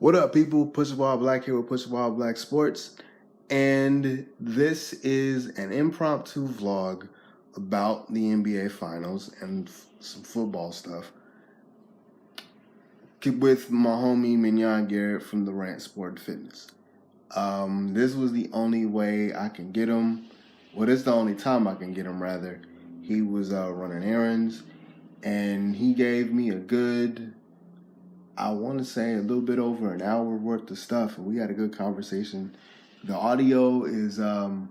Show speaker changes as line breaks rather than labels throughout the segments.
What up, people? Push the Ball Black here with Push the Ball Black Sports. And this is an impromptu vlog about the NBA Finals and some football stuff with my homie Minyon Garrett from the Rant Sport Fitness. This was the only way I can get him. Well, this is the only time I can get him, rather. He was running errands, and he gave me a good, I want to say, a little bit over an hour worth of stuff, and we had a good conversation. The audio is okay.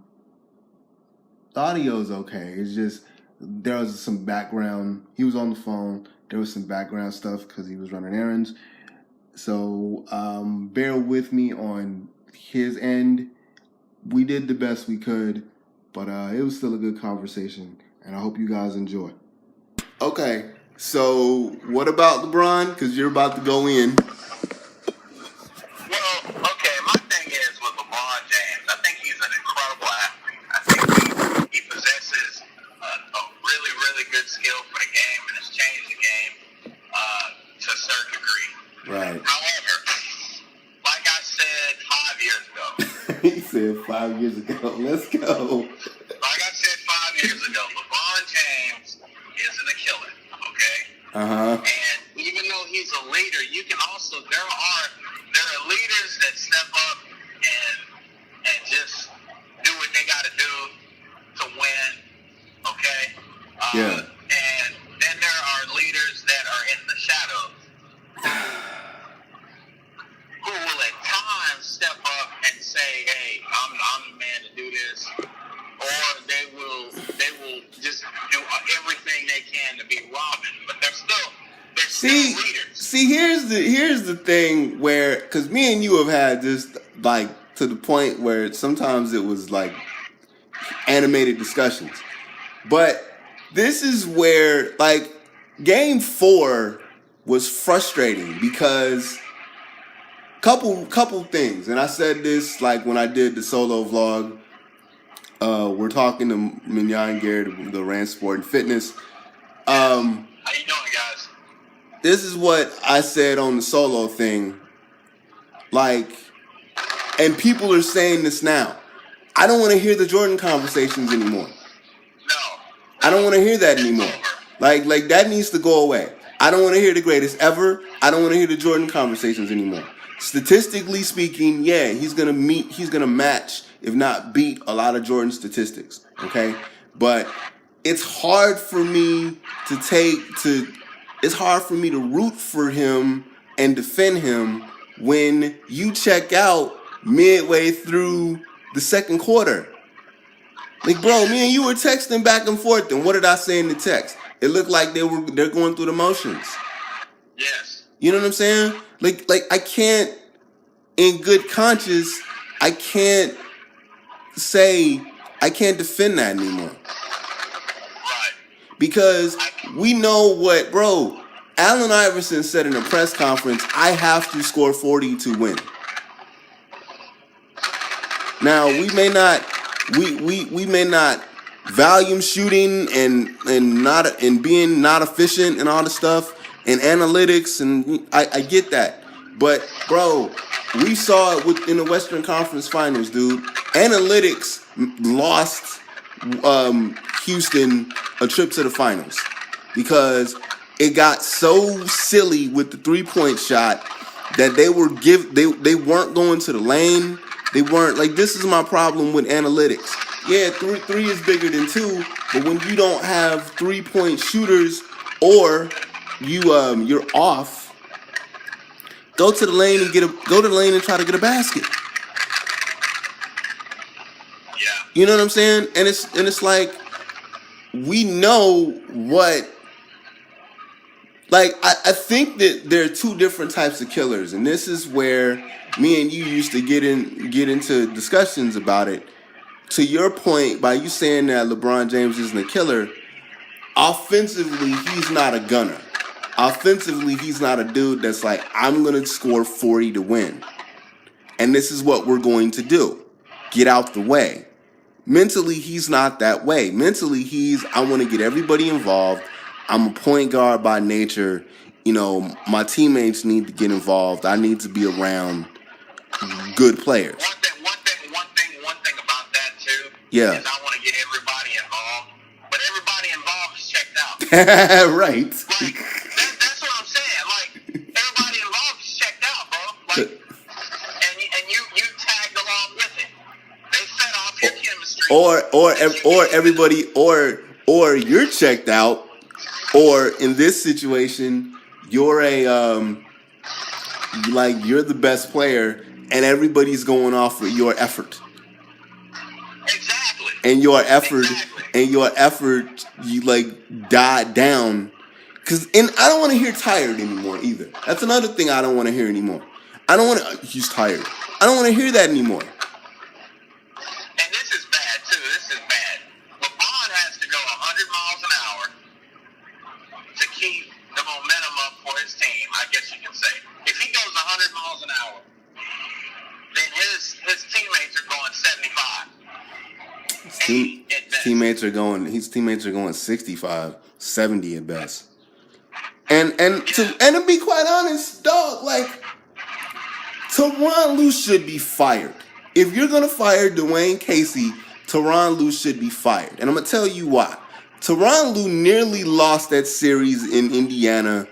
It's just there was some background. He was on the phone. There was some background stuff because he was running errands. So bear with me on his end. We did the best we could, but it was still a good conversation, and I hope you guys enjoy. Okay, so what about LeBron? Because you're about to go in.
Well, okay, my thing is with LeBron James, I think he's an incredible athlete. I think he possesses a really, really good skill for the game and has changed the game to a certain degree.
Right.
However, like I said 5 years ago.
He said 5 years ago. Let's go.
Like I said 5 years ago, LeBron James isn't a killer, okay?
Uh-huh.
And even though he's a leader, you can also, there are leaders that step up and just do what they got to do to win, okay?
Yeah.
And then there are leaders that are in the shadows who will at times step up and say, hey, I'm the man to do this. Or they will just do everything they can to be Robin, but they're still leaders.
See, here's the thing where, because me and you have had this, like, to the point where sometimes it was like animated discussions, but this is where, like, Game 4 was frustrating because couple things, and I said this like when I did the solo vlog. We're talking to Minyon Garrett, the Rant Sport and Fitness.
How you doing, guys?
This is what I said on the solo thing. Like, and people are saying this now. I don't want to hear the Jordan conversations anymore.
No.
I don't want to hear that anymore. Like that needs to go away. I don't want to hear the greatest ever. I don't want to hear the Jordan conversations anymore. Statistically speaking, yeah, he's gonna match, if not beat, a lot of Jordan statistics. Okay, but it's hard for me to root for him and defend him when you check out midway through the second quarter. Like, bro, me and you were texting back and forth, and what did I say in the text? It looked like they're going through the motions.
Yes.
You know what I'm saying? Like I can't, in good conscience, I can't defend that anymore.
Right.
Because we know what, bro, Allen Iverson said in a press conference, I have to score 40 to win. Now, we may not volume shooting and being not efficient and all the stuff and analytics, and I get that. But, bro, we saw it in the Western Conference Finals, dude. Analytics lost Houston a trip to the finals because it got so silly with the three-point shot that they weren't going to the lane. They weren't, like, this is my problem with analytics. Yeah, three is bigger than two, but when you don't have three-point shooters or you're off, go to the lane and try to get a basket.
Yeah.
You know what I'm saying? And it's like, we know what. Like, I think that there are two different types of killers, and this is where me and you used to get into discussions about it. To your point, by you saying that LeBron James isn't a killer, offensively, he's not a gunner. Offensively, he's not a dude that's like, I'm going to score 40 to win. And this is what we're going to do. Get out the way. Mentally, he's not that way. Mentally, I want to get everybody involved. I'm a point guard by nature. my teammates need to get involved. I need to be around good players.
One thing about that too.
Yeah.
Is I want to get everybody involved, but everybody involved is checked out.
Right.
Like that's what I'm saying. Like everybody involved is checked out, bro. Like, and you tagged along with it. They set off your chemistry.
Or everybody, or you're checked out, or in this situation, you're you're the best player, and everybody's going off with your effort.
Exactly.
And your effort, you died down. And I don't want to hear tired anymore either. That's another thing I don't want to hear anymore. I don't want to. He's tired. I don't want to hear that anymore.
And this is bad too. This is bad. LeBron has to go 100 miles an hour to keep the momentum up for his team. I guess you can say. If he goes 100 miles an hour, then his teammates are going 75.
His teammates are going 65, 70 at best. And to be quite honest, dog, Tyronn Lue should be fired. If you're gonna fire Dwayne Casey, Tyronn Lue should be fired. And I'm gonna tell you why. Tyronn Lue nearly lost that series in Indiana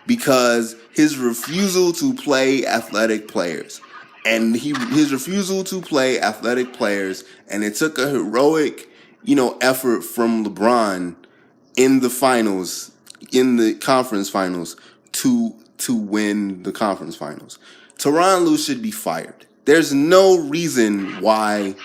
because his refusal to play athletic players. And his refusal to play athletic players, and it took a heroic, effort from LeBron in the finals, in the conference finals, to win the conference finals. Tyronn Lue should be fired. There's no reason why,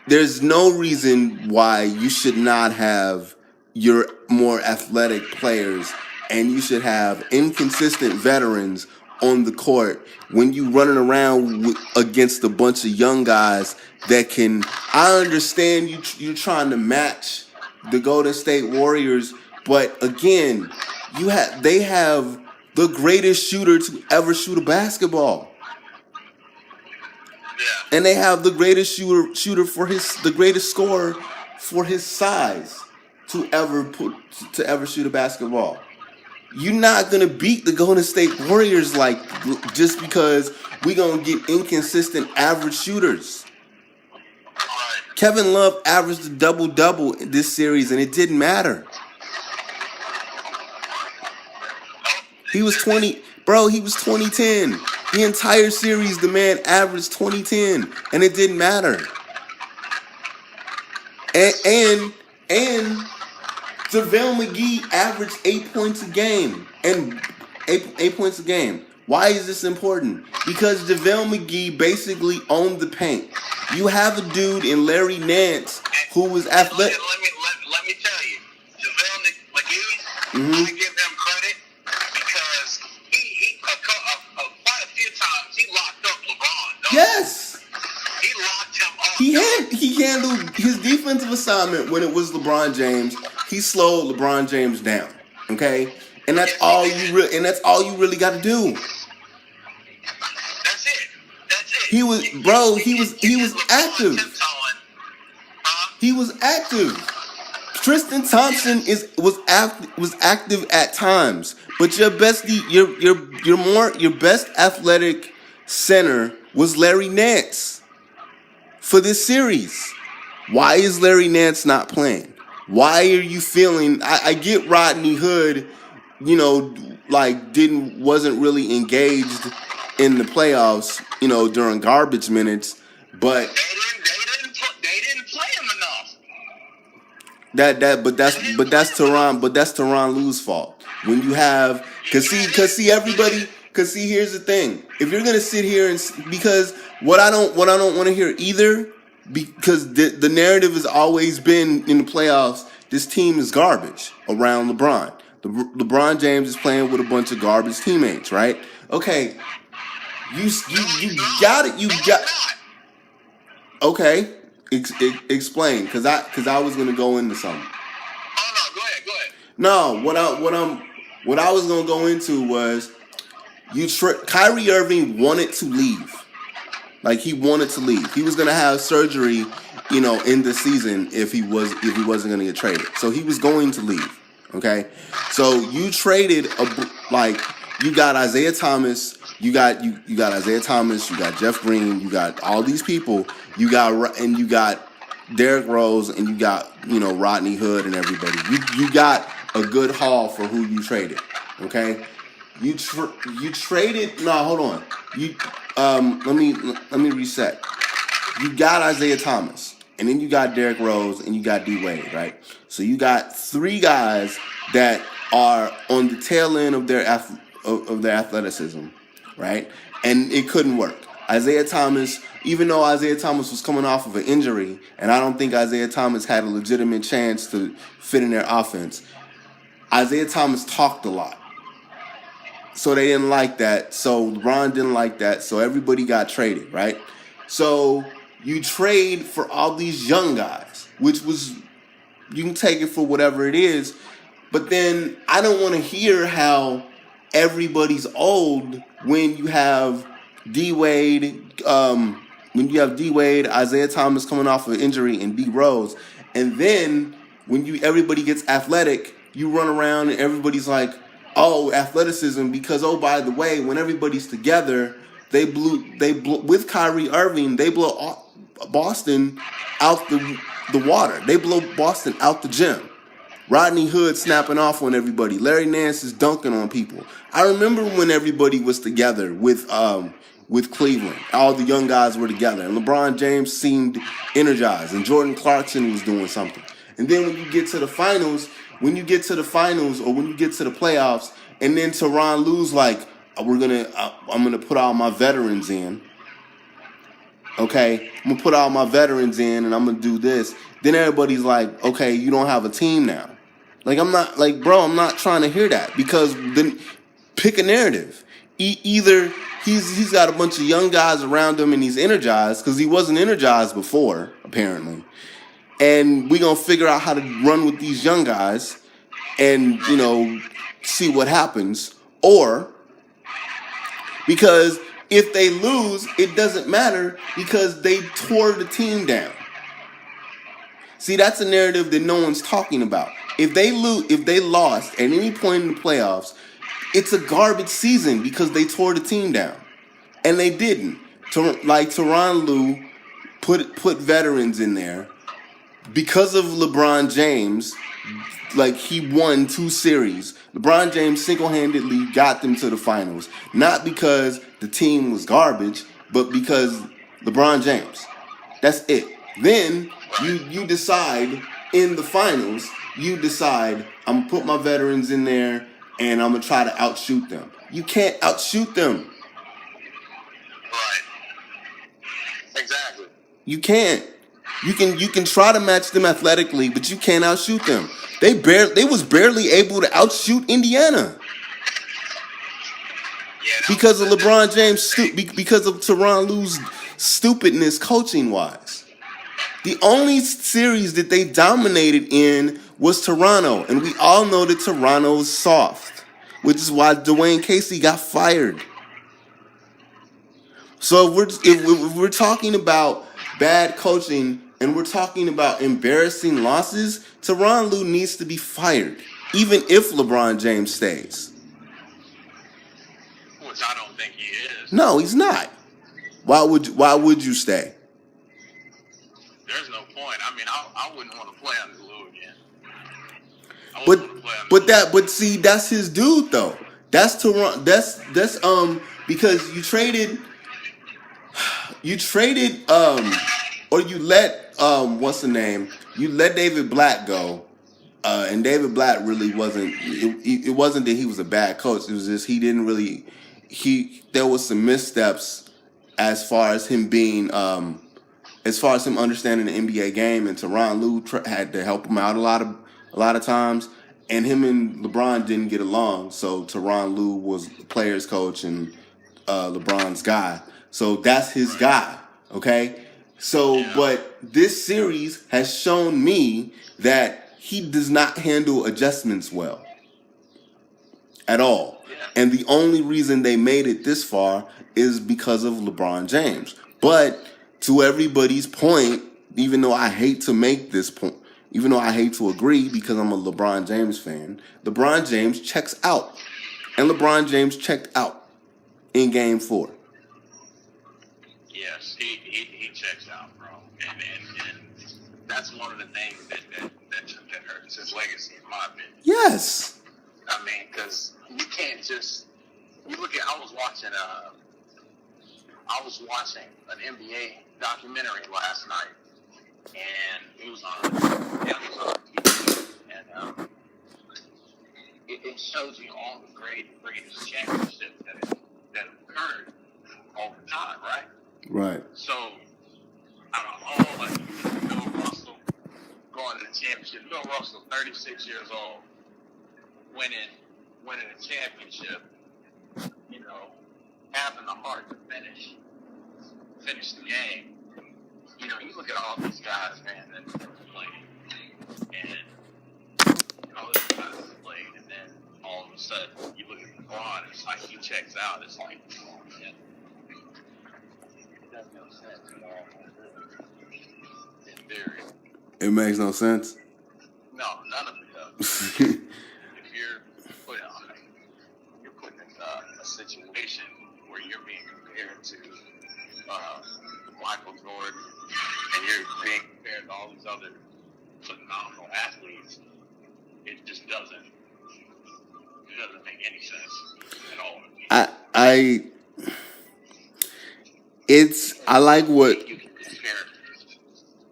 there's no reason why you should not have your more athletic players, and you should have inconsistent veterans on the court when you running around against a bunch of young guys that can. I understand you're trying to match the Golden State Warriors, but again, they have the greatest shooter to ever shoot a basketball.
Yeah.
And they have the greatest shooter for the greatest scorer for his size to ever shoot a basketball. You're not gonna beat the Golden State Warriors just because we're gonna get inconsistent average shooters.
Right.
Kevin Love averaged a double-double in this series, and it didn't matter. He was 2010. The entire series, the man averaged 20-10, and it didn't matter. And JaVale McGee averaged 8 points a game. And 8 points a game. Why is this important? Because JaVale McGee basically owned the paint. You have a dude in Larry Nance who was athletic.
Let me tell you, JaVale McGee, I give him credit because he quite a few times he locked up LeBron. Dog.
Yes.
He locked him up.
He handled his defensive assignment when it was LeBron James. He slowed LeBron James down. Okay? And that's all you really got to do.
That's it.
He was active. He was active. Tristan Thompson was active at times, but your best athletic center was Larry Nance for this series. Why is Larry Nance not playing? Why are you feeling? I get Rodney Hood, wasn't really engaged in the playoffs, during garbage minutes, but
they didn't play him enough.
That's Tyronn Lue's fault. When you have, cause here's the thing. If you're gonna sit here because what I don't want to hear either, because the narrative has always been in the playoffs, this team is garbage around LeBron. LeBron James is playing with a bunch of garbage teammates, right? Okay, you got it. You got. Okay, explain, because I was gonna go into something.
Oh no, go ahead.
No, what I was gonna go into was Kyrie Irving wanted to leave. He wanted to leave. He was gonna have surgery, in the season if he wasn't gonna get traded. So he was going to leave. Okay, so you traded you got Isaiah Thomas, you got Isaiah Thomas, you got Jeff Green, you got all these people, you got Derrick Rose, and you got Rodney Hood and everybody. You got a good haul for who you traded. Okay, you traded. No, hold on. Let me reset. You got Isaiah Thomas, and then you got Derrick Rose, and you got D Wade, right? So you got three guys that are on the tail end of their athleticism, right? And it couldn't work. Isaiah Thomas, even though Isaiah Thomas was coming off of an injury, and I don't think Isaiah Thomas had a legitimate chance to fit in their offense, Isaiah Thomas talked a lot. So they didn't like that. So LeBron didn't like that. So everybody got traded, right? So you trade for all these young guys, which was, you can take it for whatever it is, but then I don't want to hear how everybody's old when you have D Wade, Isaiah Thomas coming off of injury, and D Rose, and then when everybody gets athletic, you run around and everybody's like, oh, athleticism, because by the way, when everybody's together, they blew with Kyrie Irving, they blow Boston out the water. They blow Boston out the gym. Rodney Hood snapping off on everybody. Larry Nance is dunking on people. I remember when everybody was together with Cleveland. All the young guys were together, and LeBron James seemed energized, and Jordan Clarkson was doing something. And then when you get to the finals, or when you get to the playoffs, and then Tyronn Lue's like, I'm gonna put all my veterans in. Okay, I'm gonna put all my veterans in, and I'm gonna do this. Then everybody's like, okay, you don't have a team now. Like, I'm not trying to hear that, because then pick a narrative. Either he's got a bunch of young guys around him and he's energized, because he wasn't energized before, apparently. And we're going to figure out how to run with these young guys and, see what happens. Or, because if they lose, it doesn't matter because they tore the team down. See, that's a narrative that no one's talking about. If they lost at any point in the playoffs, it's a garbage season because they tore the team down. And they didn't. Like Tyronn Lue put veterans in there. Because of LeBron James, like, he won 2 series. LeBron James single-handedly got them to the finals. Not because the team was garbage, but because LeBron James. That's it. Then you decide in the finals, I'm going to put my veterans in there and I'm going to try to outshoot them. You can't outshoot them.
Right. Exactly.
You can't. You can try to match them athletically, but you can't outshoot them. They was barely able to outshoot Indiana. Because of LeBron James, because of Tyronn Lue's stupidness coaching wise. The only series that they dominated in was Toronto, and we all know that Toronto's soft, which is why Dwayne Casey got fired. So if we're talking about bad coaching and we're talking about embarrassing losses, Tyronn Lue needs to be fired, even if LeBron James stays.
Which I don't think he is.
No, he's not. Why would you stay?
There's no point. I mean, I wouldn't want to play under Lue again.
But see, that's his dude though. That's Toronto. That's because you traded or you let what's the name? You let David Blatt go. And David Blatt really wasn't. It wasn't that he was a bad coach. It was just he didn't really. There was some missteps as far as him being, as far as him understanding the NBA game. And Tyronn Lue had to help him out a lot of times. And him and LeBron didn't get along. So Tyronn Lue was the players' coach and LeBron's guy. So that's his guy. Okay. So, but this series has shown me that he does not handle adjustments well at all. And the only reason they made it this far is because of LeBron James. But to everybody's point, even though I hate to make this point, even though I hate to agree because I'm a LeBron James fan, LeBron James checks out. And LeBron James checked out in Game 4.
Yes, he checks out, bro. And that's one of the things that hurts his legacy, in my opinion.
Yes.
I mean, because you can't just, you look at, I was watching an NBA documentary last night, and it was on Amazon TV, and it shows you all the greatest championships that occurred over time, right?
Right.
So, out of all, like, Bill Russell going to the championship, Bill Russell, 36 years old, winning a championship, you know, having the heart to finish the game. You know, you look at all these guys, man, that played, and all these guys that played, and then all of a sudden, you look at LeBron, it's like he checks out. It's like, oh, man, it doesn't make sense at all. In theory.
It makes no sense.
No, none of it does. If you're put in a situation where you're being compared to Michael Jordan, and you're being compared to all these other phenomenal athletes, it just doesn't make any sense at all.
I like what
You can compare.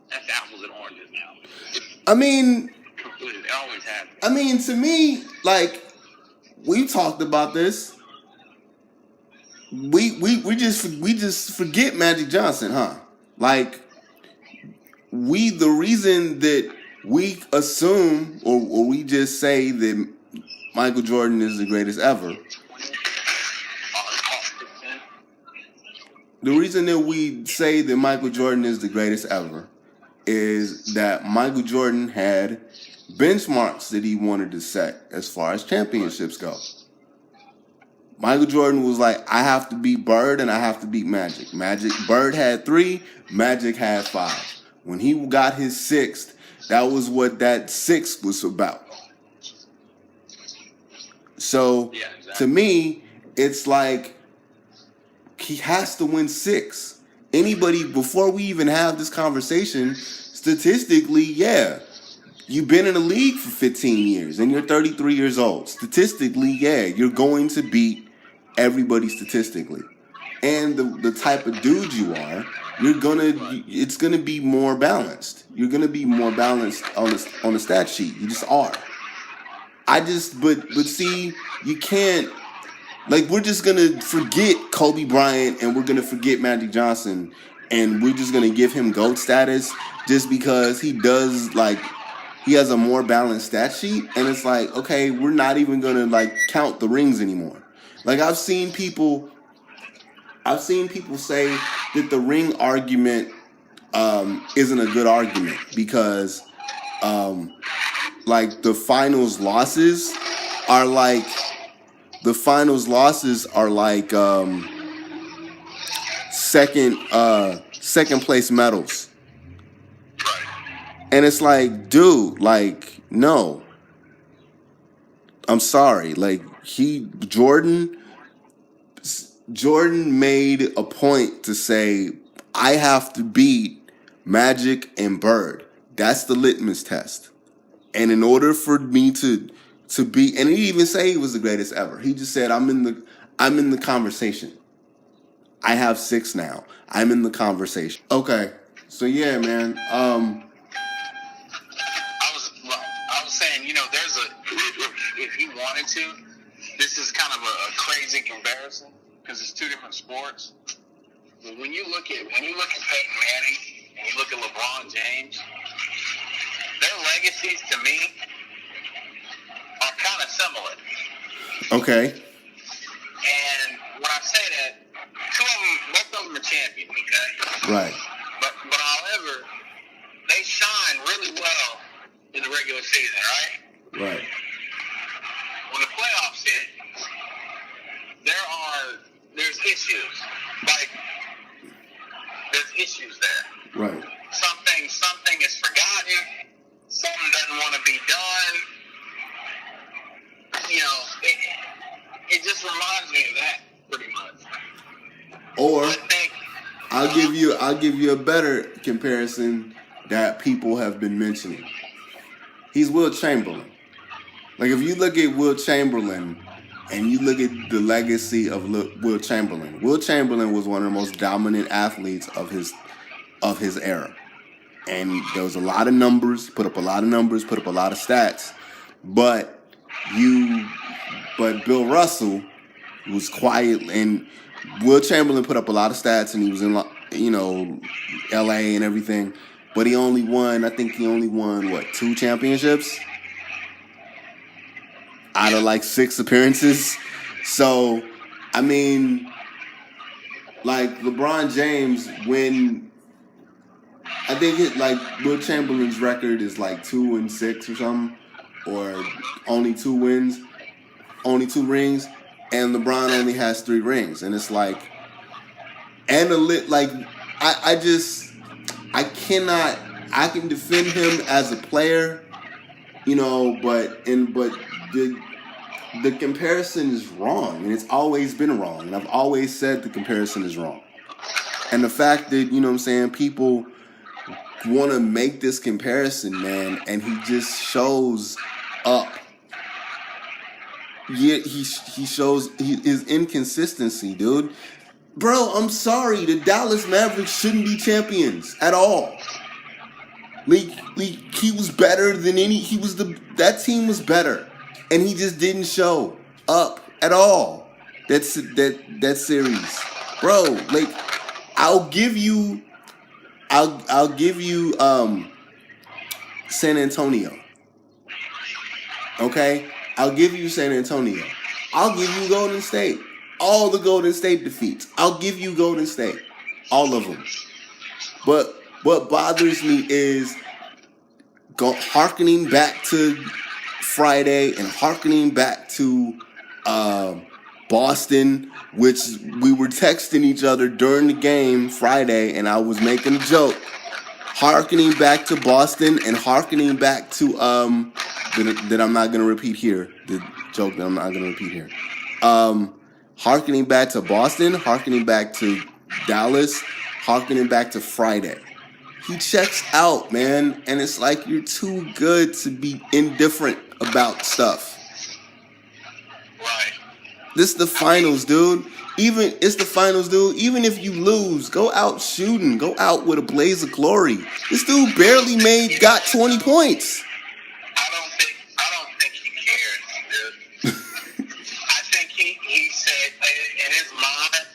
That's apples and oranges now.
I mean.
Completely, it always has.
I mean, to me, like, we talked about this. We just forget Magic Johnson, huh? Like, the reason that we assume or we just say that Michael Jordan is the greatest ever. The reason that we say that Michael Jordan is the greatest ever is that Michael Jordan had benchmarks that he wanted to set as far as championships go. Michael Jordan was like, I have to beat Bird and I have to beat Magic. Bird had 3, Magic had 5. When he got his 6th, that was what that 6 was about. So, to me, it's like he has to win 6. Anybody, before we even have this conversation, statistically, yeah, you've been in the league for 15 years and you're 33 years old. Statistically, yeah, you're going to beat everybody statistically. And the type of dude you are, it's gonna be more balanced. You're gonna be more balanced on the stat sheet. You just are. But see, you can't, like, we're just gonna forget Kobe Bryant and we're gonna forget Magic Johnson and we're just gonna give him GOAT status just because he does, like, he has a more balanced stat sheet, and it's like, okay, we're not even gonna, like, count the rings anymore. Like, I've seen people say that the ring argument isn't a good argument because like the finals losses are like second place medals. And it's like, dude, like, no. I'm sorry. Like, Jordan made a point to say, I have to beat Magic and Bird. That's the litmus test. And in order for me to be, and he didn't even say he was the greatest ever. He just said, I'm in the conversation. I have 6 now. I'm in the conversation. Okay. So yeah, man.
I was saying, you know, if he wanted to, this is kind of a crazy comparison because it's 2 different sports. But when you look at Peyton Manning and you look at LeBron James, their legacies to me are kind of similar.
Okay.
And when I say that, both of them are champions, okay?
Right.
But however, they shine really well in the regular season, right?
Right.
When the playoffs hit, there's issues. Like, there's issues there.
Right.
Something is forgotten. something doesn't want to be done. You know, it just reminds me of that pretty much.
Or
I think
I'll give you a better comparison that people have been mentioning. He's Will Chamberlain. Like if you look at Will Chamberlain and you look at the legacy of Will Chamberlain was one of the most dominant athletes of his era. And there was a lot of numbers, put up a lot of stats. But Bill Russell was quiet, and Will Chamberlain put up a lot of stats, and he was in, LA and everything. But he only won, what, 2 championships out of like 6 appearances. So, I mean, like LeBron James, I think Will Chamberlain's record is like 2-6 or something, or only 2 wins, only 2 rings, and LeBron only has 3 rings, and it's like, I can defend him as a player, but the comparison is wrong, and it's always been wrong, and I've always said the comparison is wrong, and the fact that people want to make this comparison, man, and he just shows up. Yet he shows his inconsistency, dude. Bro, I'm sorry, the Dallas Mavericks shouldn't be champions at all. He was better than that team was better, and he just didn't show up at all. That series, bro. I'll give you San Antonio. Okay? I'll give you San Antonio. I'll give you Golden State. All the Golden State defeats. I'll give you Golden State. All of them. But what bothers me is hearkening back to Friday and hearkening back to Boston, which we were texting each other during the game Friday, and I was making a joke. Hearkening back to Boston and hearkening back to that I'm not gonna repeat here. The joke that I'm not gonna repeat here. Hearkening back to Boston, hearkening back to Dallas, hearkening back to Friday. He checks out, man, and it's like you're too good to be indifferent about stuff.
right.
This is the finals, dude. Even if you lose, go out shooting. Go out with a blaze of glory. This dude barely got 20 points.
I don't think he cares, dude. I think he said in his mind,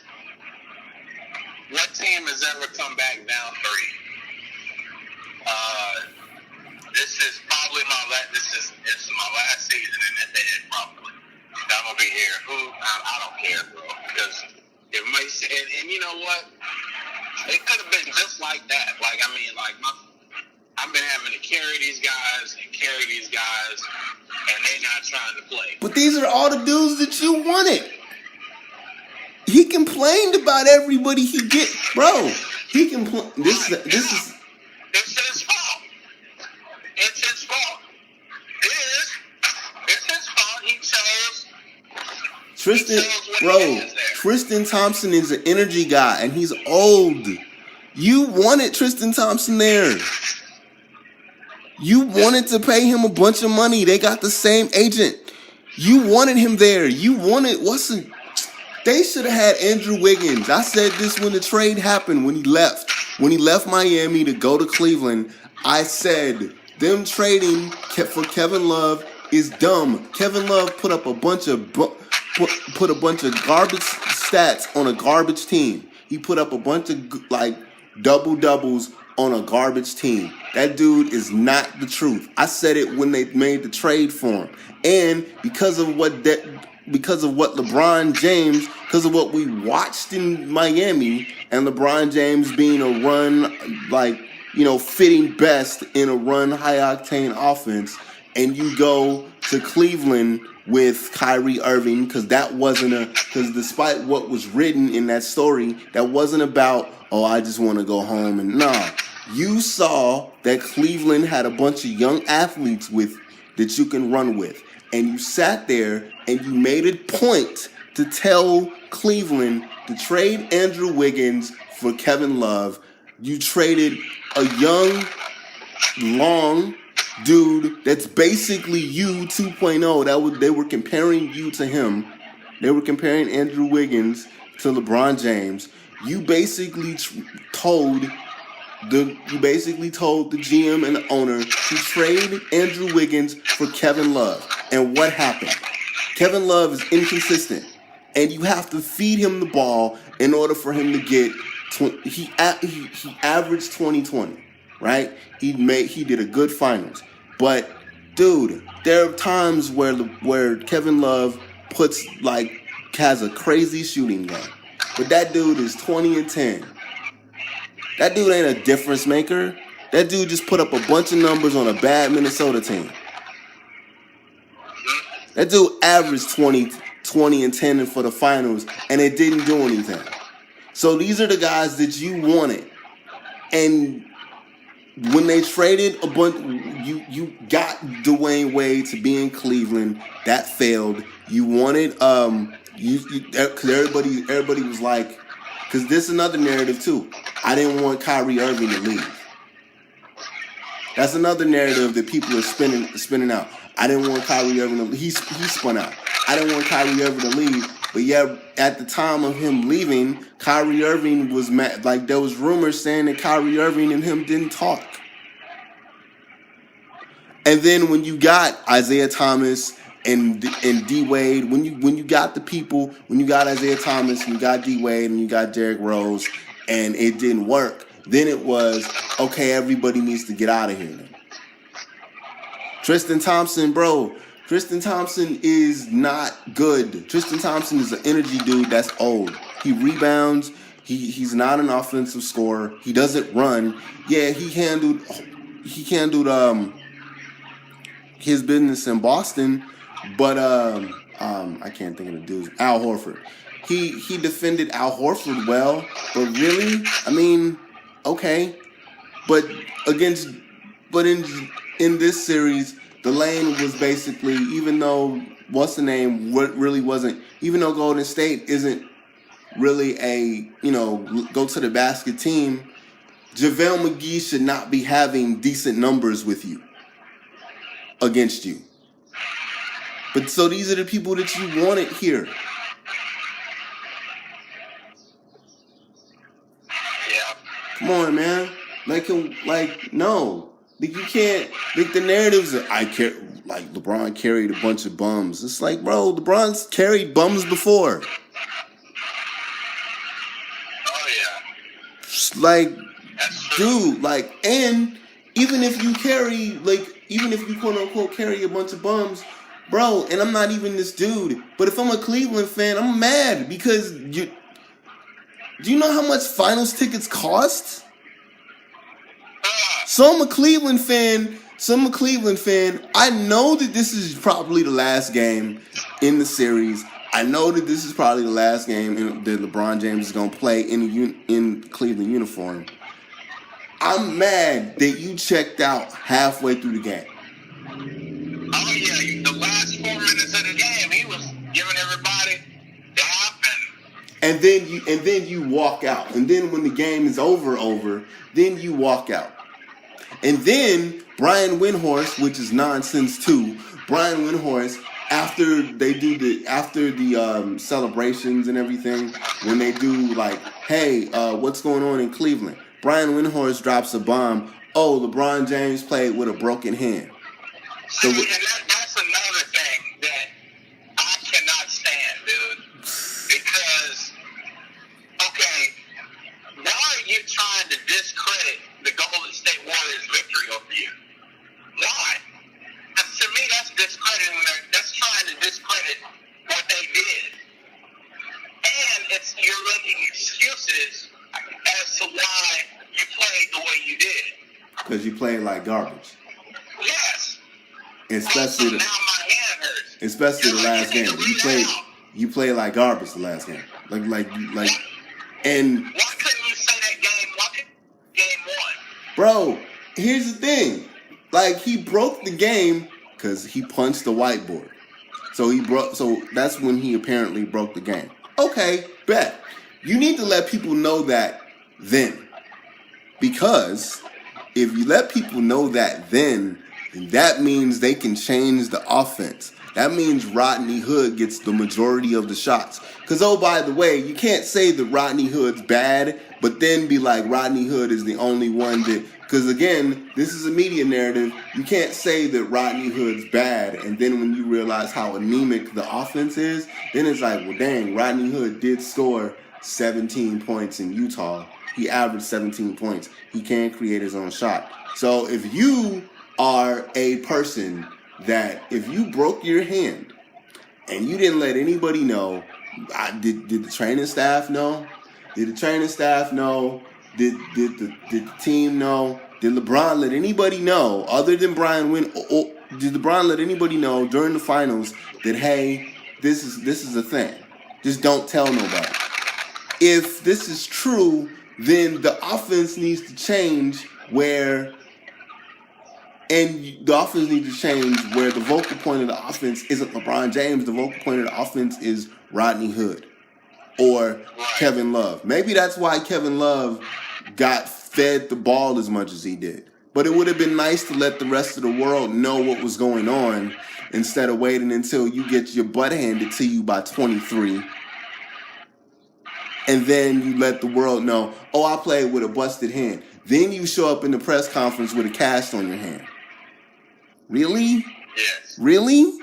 what team has ever come back down 3? This is probably my last season in the head, probably. I'm gonna be here. I don't care, bro, because it may say, and you know what? It could have been just like that. I've been having to carry these guys, and they're not trying to play.
But these are all the dudes that you wanted. He complained about everybody he get, bro. He complained. This is.
It's his fault. It's his fault. It's his fault. He chose.
Tristan Thompson is an energy guy, and he's old. You wanted Tristan Thompson there. You wanted to pay him a bunch of money. They got the same agent. You wanted him there. They should have had Andrew Wiggins. I said this when the trade happened, when he left. When he left Miami to go to Cleveland, I said them trading for Kevin Love is dumb. Kevin Love put up a bunch of garbage stats on a garbage team. He put up a bunch of double doubles on a garbage team. That dude is not the truth. I said it when they made the trade for him, and because of what LeBron James, because of what we watched in Miami, and LeBron James being a run, fitting best in a run high octane offense, and you go to Cleveland with Kyrie Irving, because despite what was written in that story, that wasn't about, I just want to go home, and nah. You saw that Cleveland had a bunch of young athletes with that you can run with. And you sat there and you made it point to tell Cleveland to trade Andrew Wiggins for Kevin Love. You traded a young, long dude that's basically you 2.0. They were comparing you to him. They were comparing Andrew Wiggins to LeBron James. You basically told the GM and the owner to trade Andrew Wiggins for Kevin Love. And what happened? Kevin Love is inconsistent, and you have to feed him the ball in order for him to get. He averaged 20-20, right? He did a good finals, but dude, there are times where Kevin Love has a crazy shooting game, but that dude is 20-10. That dude ain't a difference maker. That dude just put up a bunch of numbers on a bad Minnesota team. That dude averaged 20 and 10 for the finals, and it didn't do anything. So these are the guys that you wanted. And when they traded a bunch, you got Dwayne Wade to be in Cleveland. That failed. You wanted because everybody was like, because this is another narrative too. I didn't want Kyrie Irving to leave. That's another narrative that people are spinning out. I didn't want Kyrie Irving to leave. He spun out. I didn't want Kyrie Irving to leave. But yeah, at the time of him leaving, Kyrie Irving was mad. Like, there was rumors saying that Kyrie Irving and him didn't talk. And then when you got Isaiah Thomas and D Wade, when you got the people, when you got Isaiah Thomas, and you got D Wade, and you got Derrick Rose, and it didn't work, then it was, okay, everybody needs to get out of here then. Tristan Thompson, bro. Tristan Thompson is not good. Tristan Thompson is an energy dude that's old. He rebounds. He's not an offensive scorer. He doesn't run. Yeah, he handled his business in Boston, but I can't think of the dude. Al Horford. He defended Al Horford well, but really, I mean, okay, but in this series, the lane was basically, even though even though Golden State isn't really a, go to the basket team, JaVale McGee should not be having decent numbers with you, against you. But so these are the people that you wanted here.
Yeah.
Come on, man. No. Like, you can't, like, the narratives that LeBron carried a bunch of bums. It's like, bro, LeBron's carried bums before.
Oh, yeah.
Like, dude, like, and even if you quote unquote carry a bunch of bums, bro, and I'm not even this dude, but if I'm a Cleveland fan, I'm mad because do you know how much finals tickets cost? So I'm a Cleveland fan. I know that this is probably the last game in the series. I know that this is probably the last game that LeBron James is going to play in Cleveland uniform. I'm mad that you checked out halfway through the game.
Oh, yeah. The last 4 minutes of the game, he was giving everybody the happen.
And then you walk out. And then when the game is over, then you walk out. And then Brian Windhorst, which is nonsense too. Brian Windhorst, after the celebrations and everything, when they do like, hey, what's going on in Cleveland? Brian Windhorst drops a bomb. Oh, LeBron James played with a broken hand. So,
and that's another thing that I cannot stand, dude. Because, okay, why are you trying to discredit the Golden State Warriors victory over you? Why? To me, that's discrediting. That's trying to discredit what they did. And you're making excuses as to why you played the way you did.
Because you played like garbage.
Yes.
Especially
now my hand hurts.
Especially the last game. You played like garbage the last game. Like and
why couldn't you say that game? Why couldn't game one?
Bro, here's the thing. Like, he broke the game because he punched the whiteboard. So that's when he apparently broke the game. Okay, bet. You need to let people know that then. Because if you let people know that then that means they can change the offense. That means Rodney Hood gets the majority of the shots. Because, oh, by the way, you can't say that Rodney Hood's bad, but then be like Rodney Hood is the only one that... Because, again, this is a media narrative. You can't say that Rodney Hood's bad, and then when you realize how anemic the offense is, then it's like, well, dang, Rodney Hood did score 17 points in Utah. He averaged 17 points. He can create his own shot. So if you are a person that if you broke your hand and you didn't let anybody know, did the training staff know? Did the training staff know? Did the team know? Did LeBron let anybody know other than Brian Wynn? Did LeBron let anybody know during the finals that, hey, this is a thing? Just don't tell nobody. If this is true, then the offense needs to change where the vocal point of the offense isn't LeBron James. The vocal point of the offense is Rodney Hood or Kevin Love. Maybe that's why Kevin Love got fed the ball as much as he did. But it would have been nice to let the rest of the world know what was going on instead of waiting until you get your butt handed to you by 23. And then you let the world know, oh, I played with a busted hand. Then you show up in the press conference with a cast on your hand. Really?
Yes.
Really?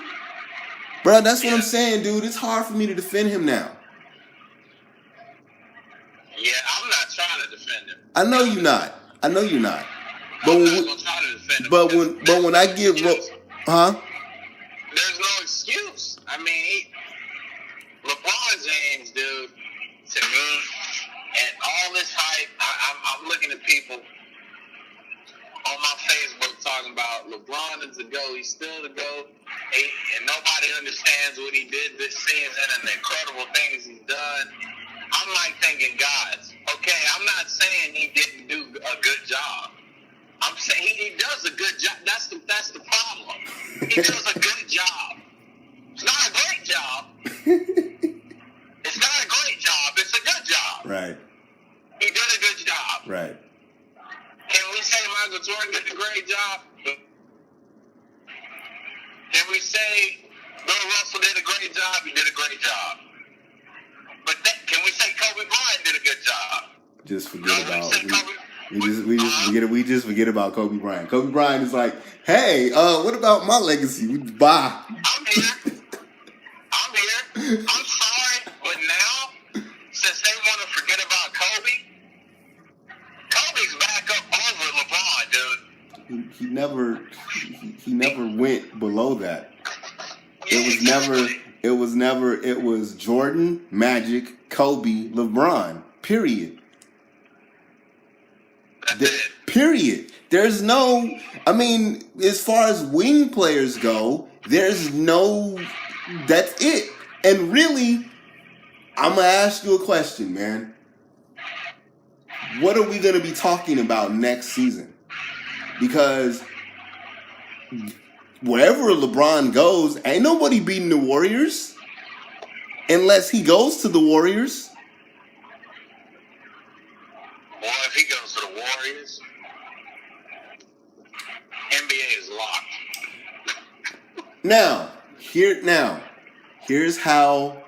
Bro, that's what I'm saying, dude. It's hard for me to defend him now.
Yeah, I'm not trying to defend him.
I know you're not. But
I'm not going to try to defend him.
But when I give...
There's no excuse. I mean, LeBron James, dude, to me, and all this hype, I'm looking at people on my Facebook talking about LeBron is the GOAT. He's still the GOAT. And nobody understands what he did this season and the incredible things he's done. I'm like thinking, guys, okay, I'm not saying he didn't do a good job. I'm saying he does a good job. That's the problem. He does a good job. It's not a great job. It's not a great job. It's a good job.
Right.
He did a good job.
Right.
Can we say Michael Jordan did a great job? Can we say Bill Russell did a great job? He did a great job. But can we say Kobe Bryant did a good job?
Just forget about we just forget about Kobe Bryant. Kobe Bryant is like, hey, what about my legacy? Bye.
I'm here. I'm sorry, but now since they want to forget about Kobe, Kobe's back up over LeBron, dude.
He never went below that. It was Jordan, Magic, Kobe, LeBron. Period.
That's it.
Period. There's no, I mean, as far as wing players go, there's no, that's it. And really, I'm going to ask you a question, man. What are we going to be talking about next season? Because wherever LeBron goes, ain't nobody beating the Warriors unless he goes to the Warriors.
Boy, if he goes to the Warriors, NBA is locked. Here's how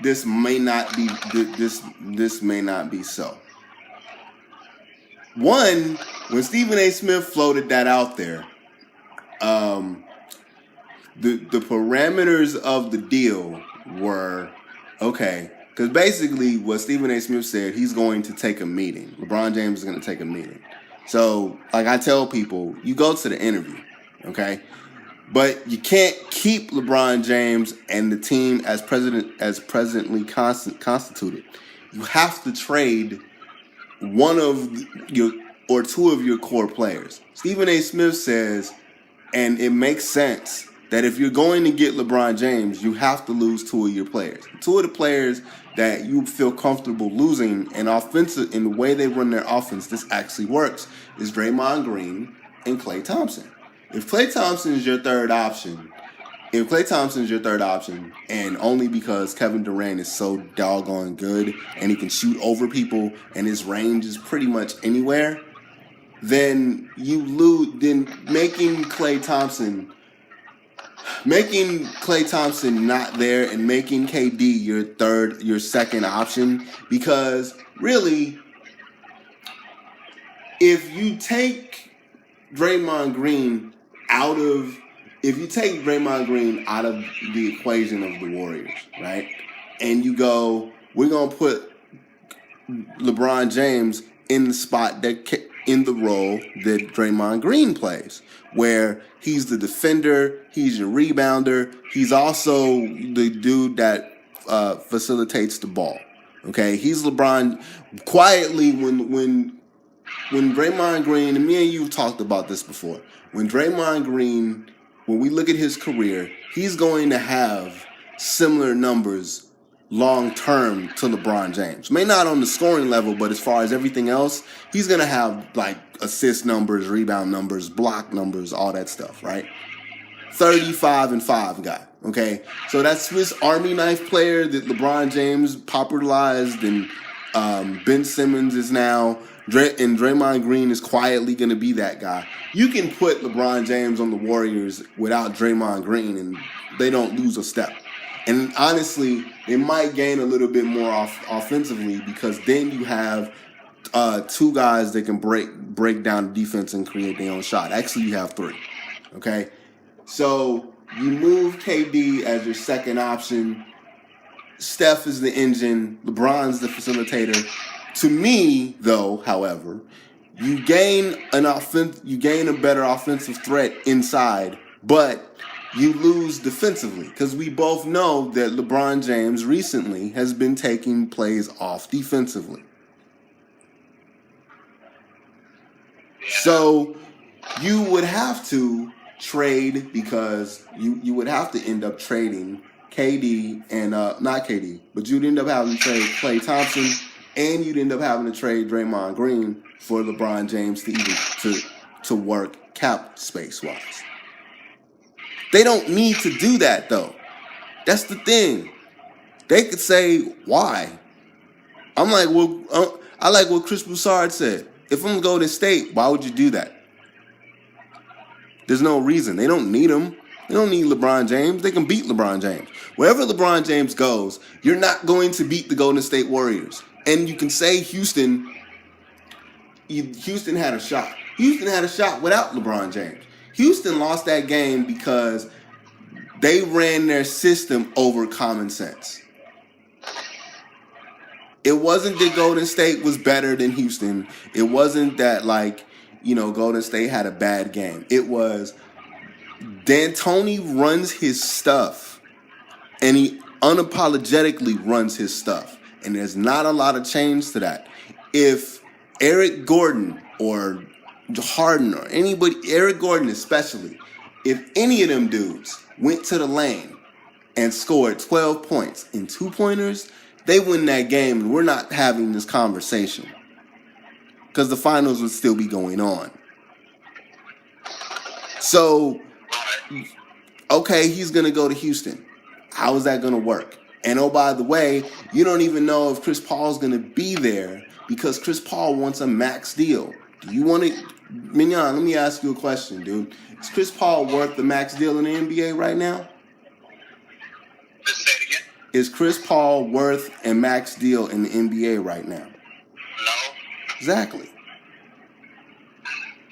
this may not be. This may not be so. One, when Stephen A. Smith floated that out there, the parameters of the deal were okay. Because basically, what Stephen A. Smith said, he's going to take a meeting. LeBron James is going to take a meeting. So, like I tell people, you go to the interview, okay? But you can't keep LeBron James and the team as presently constituted. You have to trade one of your or two of your core players. Stephen A. Smith says, and it makes sense, that if you're going to get LeBron James, you have to lose two of your players. Two of the players that you feel comfortable losing in the way they run their offense, this actually works, is Draymond Green
and Klay Thompson. If Klay Thompson is your third option, and only because Kevin Durant is so doggone good and he can shoot over people and his range is pretty much anywhere, then you lose. Then making Klay Thompson not there and making KD your second option, because really, if you take Draymond Green out of the equation of the Warriors, right? And you go, we're going to put LeBron James in the spot in the role that Draymond Green plays, where he's the defender, he's your rebounder, he's also the dude that facilitates the ball. Okay? He's LeBron. Quietly, when Draymond Green, and me and you have talked about this before, when we look at his career, he's going to have similar numbers long term to LeBron James. May not on the scoring level, but as far as everything else, he's going to have like assist numbers, rebound numbers, block numbers, all that stuff, right? 35-5 guy, okay? So that Swiss Army knife player that LeBron James popularized and Ben Simmons is now, and Draymond Green is quietly going to be that guy. You can put LeBron James on the Warriors without Draymond Green, and they don't lose a step. And honestly, it might gain a little bit more offensively, because then you have two guys that can break down the defense and create their own shot. Actually, you have three. Okay? So you move KD as your second option. Steph is the engine. LeBron's the facilitator. To me, though, however, you gain a better offensive threat inside, but you lose defensively, because we both know that LeBron James recently has been taking plays off defensively. So you would have to trade, because you would have to end up trading KD and not KD, but you'd end up having to trade Klay Thompson, and you'd end up having to trade Draymond Green for LeBron James to work cap space wise. They don't need to do that, though. That's the thing. They could say, why? I'm like, well, I like what Chris Broussard said. If I'm Golden State, why would you do that? There's no reason. They don't need him. They don't need LeBron James. They can beat LeBron James. Wherever LeBron James goes, you're not going to beat the Golden State Warriors. And you can say Houston had a shot. Houston had a shot without LeBron James. Houston lost that game because they ran their system over common sense. It wasn't that Golden State was better than Houston. It wasn't that, Golden State had a bad game. It was D'Antoni runs his stuff, and he unapologetically runs his stuff. And there's not a lot of change to that. If Eric Gordon or Harden or anybody, Eric Gordon especially, if any of them dudes went to the lane and scored 12 points in 2-pointers, they win that game, and we're not having this conversation, because the finals would still be going on. So, okay, he's going to go to Houston. How is that going to work? And oh, by the way, you don't even know if Chris Paul's going to be there, because Chris Paul wants a max deal. Do you want to... Minyon, let me ask you a question, dude. Is Chris Paul worth the max deal in the NBA right now?
Just say it again.
Is Chris Paul worth a max deal in the NBA right now?
No.
Exactly.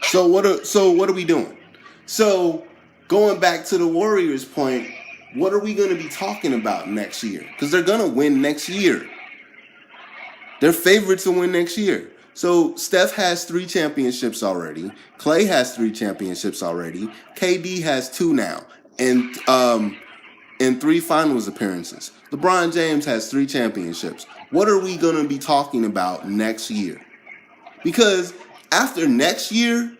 So what are we doing? So going back to the Warriors' point, what are we going to be talking about next year? Because they're going to win next year. They're favorites to win next year. So Steph has 3 championships already. Klay has 3 championships already. KD has 2 now, and 3 finals appearances. LeBron James has 3 championships. What are we going to be talking about next year? Because after next year,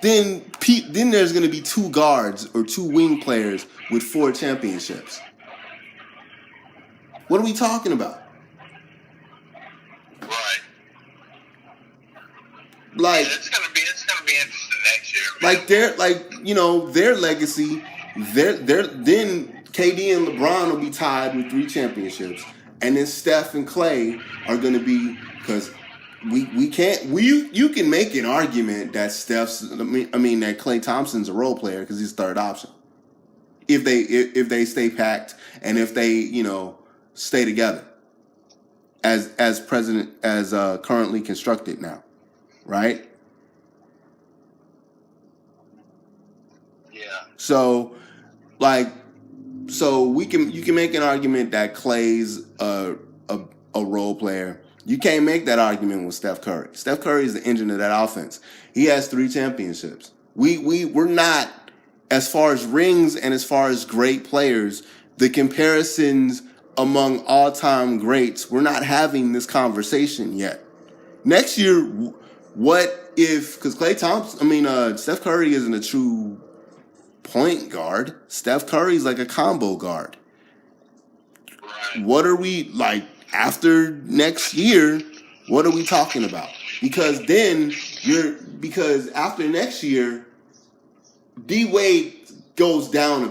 then there's going to be 2 guards or 2 wing players with 4 championships. What are we talking about?
Right.
Like,
it's gonna be interesting. next year.
Their legacy, then KD and LeBron will be tied with 3 championships, and then Steph and Clay are going to be, because you can make an argument that that Klay Thompson's a role player because he's third option. If they stay packed and if they stay together as currently constructed now, right?
Yeah.
So you can make an argument that Klay's a role player. You can't make that argument with Steph Curry. Steph Curry is the engine of that offense. He has 3 championships. We're not, as far as rings and as far as great players, the comparisons among all-time greats, we're not having this conversation yet. Next year, what if, because Steph Curry isn't a true point guard. Steph Curry's like a combo guard.
Right.
What are we, like, after next year, what are we talking about? Because after next year, D Wade goes down a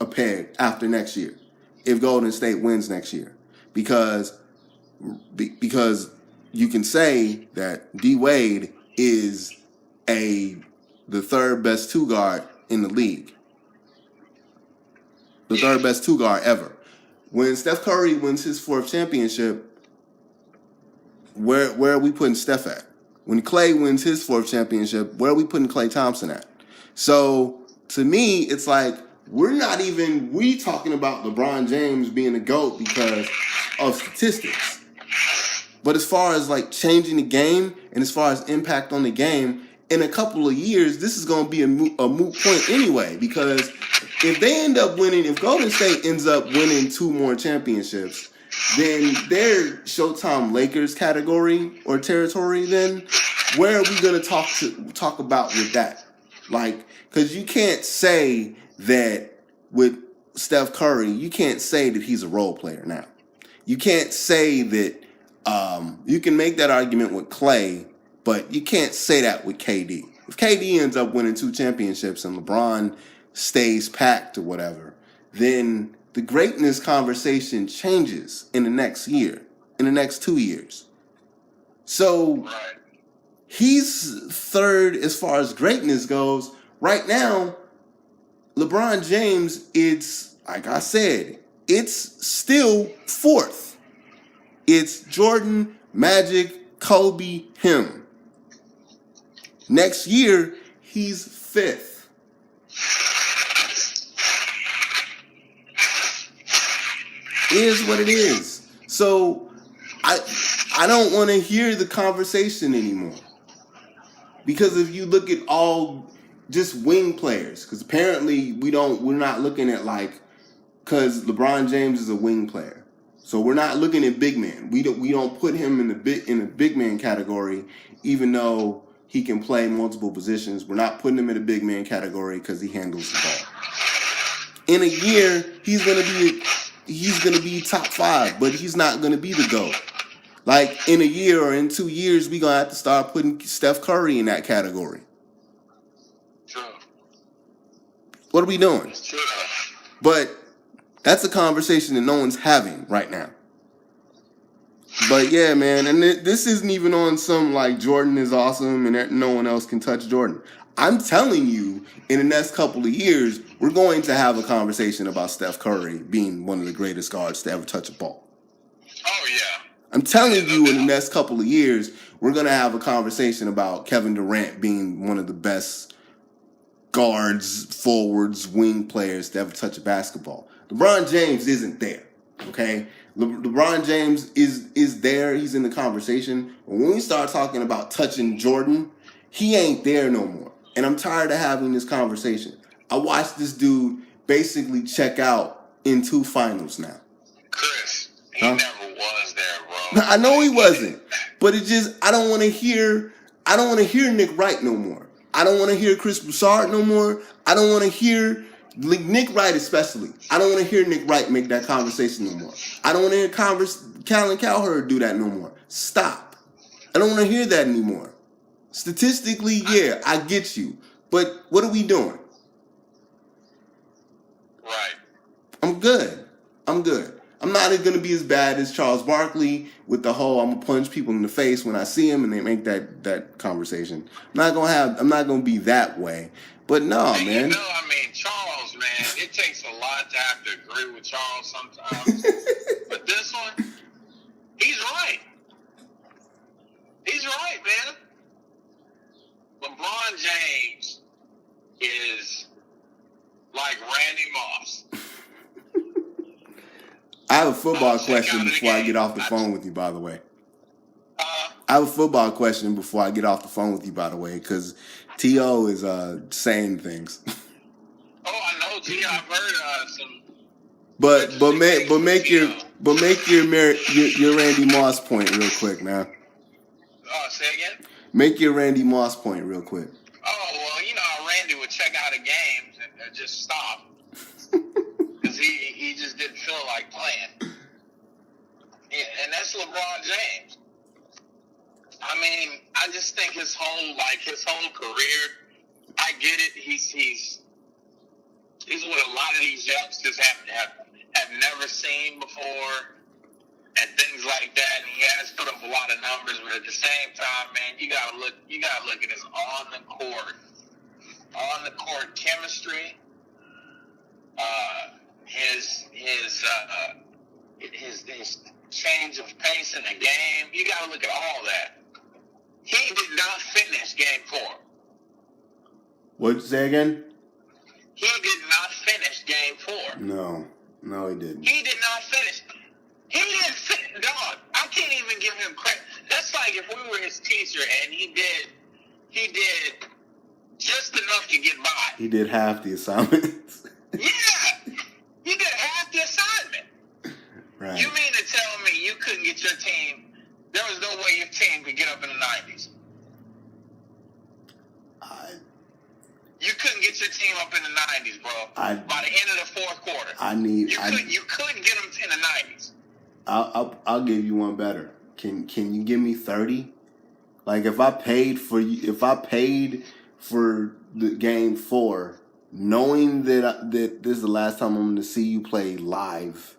peg after next year, if Golden State wins next year, because you can say that D Wade is the third best 2 guard in the league, the third best 2 guard ever. When Steph Curry wins his 4th championship, where are we putting Steph at? When Clay wins his 4th championship, where are we putting Klay Thompson at? So to me, it's like we talking about LeBron James being the GOAT because of statistics. But as far as like changing the game and as far as impact on the game, in a couple of years, this is going to be a moot point anyway, because if Golden State ends up winning 2 more championships, then their Showtime Lakers category or territory, then where are we going to talk about with that? Like, because you can't say that with Steph Curry, you can't say that he's a role player now. You can't say that you can make that argument with Clay, but you can't say that with KD. If KD ends up winning 2 championships and LeBron stays packed or whatever, then the greatness conversation changes in the next year, in the next 2 years. So he's third as far as greatness goes. Right now, LeBron James, it's, like I said, it's still 4th. It's Jordan, Magic, Kobe, him. Next year, he's 5th. It is what it is. So I don't want to hear the conversation anymore. Because if you look at all just wing players, because apparently we're not looking at because LeBron James is a wing player. So we're not looking at big man. We don't put him in the big man category, even though he can play multiple positions. We're not putting him in the big man category because he handles the ball. In a year, he's gonna be top 5, but he's not gonna be the GOAT. Like in a year or in 2 years, we're gonna have to start putting Steph Curry in that category.
True.
What are we doing?
It's true.
But that's a conversation that no one's having right now. But yeah, man, and this isn't even on some like Jordan is awesome and that no one else can touch Jordan. I'm telling you, in the next couple of years, we're going to have a conversation about Steph Curry being one of the greatest guards to ever touch a ball.
Oh, yeah.
I'm telling you, in the next couple of years, we're going to have a conversation about Kevin Durant being one of the best guards, forwards, wing players to ever touch a basketball. LeBron James isn't there, okay? LeBron James is there. He's in the conversation. But when we start talking about touching Jordan, he ain't there no more. And I'm tired of having this conversation. I watched this dude basically check out in 2 finals now.
Chris, he never was there, bro.
I know he wasn't. But it just, I don't want to hear Nick Wright no more. I don't want to hear Chris Broussard no more. I don't want to hear Nick Wright especially. I don't want to hear Nick Wright make that conversation no more. I don't want to hear Colin Cowherd do that no more. Stop. I don't want to hear that anymore. Statistically, yeah, I get you. But what are we doing?
Right.
I'm good. I'm not going to be as bad as Charles Barkley with the whole I'm going to punch people in the face when I see them and they make that conversation. I'm not going to be that way. But no,
and
man.
I mean, Charles, man, it takes a lot to have to agree with Charles sometimes. But this one, he's right. He's right, man. LeBron James is like Randy Moss.
I have a football question before I get off the phone with you, by the way. I have a football question before I get off the phone with you, by the way, because T.O is saying things.
Oh, I know, T. I've heard some.
Make your Randy Moss point real quick, man.
Say again.
Make your Randy Moss point real quick.
Oh well, you know Randy would check out of games and just stop because he just didn't feel like playing. Yeah, and that's LeBron James. I mean, I just think his whole career. I get it. He's what a lot of these youngsters have never seen before, and things like that. And he has put up a lot of numbers, but at the same time, man, you gotta look at his on the court chemistry, his change of pace in the game. You gotta look at all that. He did not finish Game 4.
What'd you say again?
He did not finish Game 4.
No, he didn't.
He did not finish. He didn't finish, dog. I can't even give him credit. That's like if we were his teacher and he did just enough to get by.
He did half the assignments.
Yeah, he did half the assignment.
Right.
You mean to tell me you couldn't get your team? There was no way your team could get up in the 90s. You couldn't get your team up in the 90s, bro. By the end of the fourth quarter, you couldn't get them in the 90s.
I'll give you one better. Can you give me 30? Like if I paid for the Game 4, knowing that this is the last time I'm going to see you play live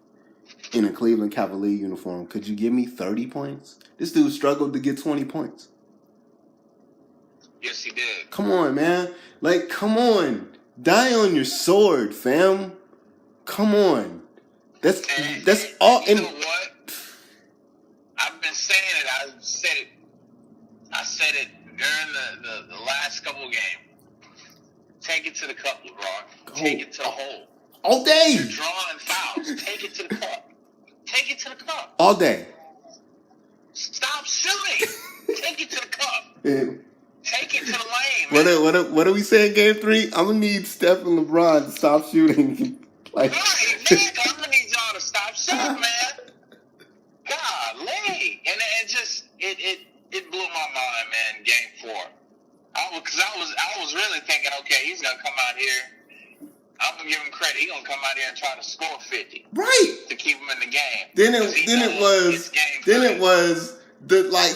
in a Cleveland Cavalier uniform, could you give me 30 points? This dude struggled to get 20 points.
Yes, he did.
Come on, man. Like, come on. Die on your sword, fam. Come on. That's all.
You know what? I've been saying it. I said it during the last couple of games. Take it to the cup, LeBron. Take it to the hole.
All day.
You're drawing fouls. Take it to the cup. Take it to the cup.
All day.
Stop shooting. Take it to the cup.
Yeah.
Take it to the lane, man.
What are we saying, Game 3? I'm going to need Steph and LeBron to stop shooting.
Right, Nick, I'm going to need y'all to stop shooting, man. Golly. And it blew my mind, man, Game 4. Because I was really thinking, okay, he's going to come out here. I'm going to give him credit. He's going to come out here and try to score 50.
Right.
To keep him in the game.
Then it was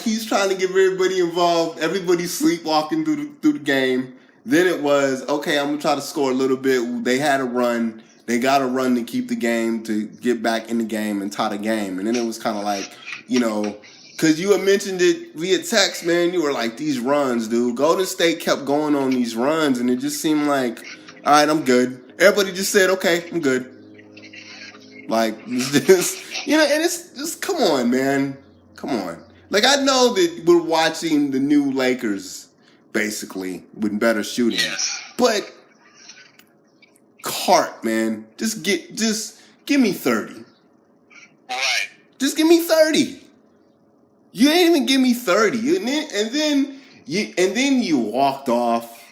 he's trying to get everybody involved. Everybody's sleepwalking through the game. Then it was, okay, I'm going to try to score a little bit. They had a run. They got a run to keep the game, to get back in the game and tie the game. And then it was kind of like, because you had mentioned it via text, man. You were like, these runs, dude. Golden State kept going on these runs, and it just seemed like, all right, I'm good. Everybody just said, okay, I'm good. Like, it's just, and it's just, come on, man. Come on. Like, I know that we're watching the new Lakers, basically, with better shooting.
Yes.
But, Cart, man, just give me 30.
Right.
Just give me 30. You ain't even give me 30. And then you walked off,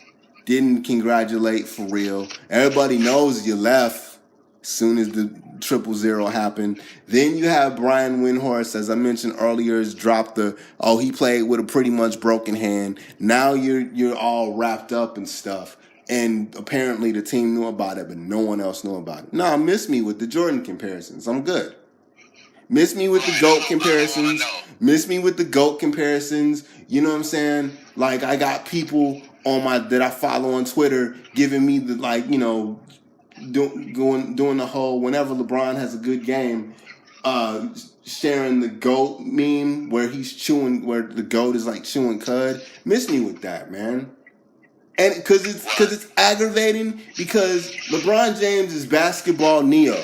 didn't congratulate for real. Everybody knows you left as soon as the 0-0 happened. Then you have Brian Windhorst, as I mentioned earlier, has dropped he played with a pretty much broken hand. Now you're all wrapped up and stuff. And apparently the team knew about it, but no one else knew about it. Nah, miss me with the Jordan comparisons. I'm good. Miss me with the GOAT comparisons. Miss me with the GOAT comparisons. You know what I'm saying? Like I got people that I follow on Twitter giving me the doing the whole whenever LeBron has a good game, sharing the GOAT meme where where the GOAT is like chewing cud. Miss me with that, man. And because it's aggravating because LeBron James is basketball Neo.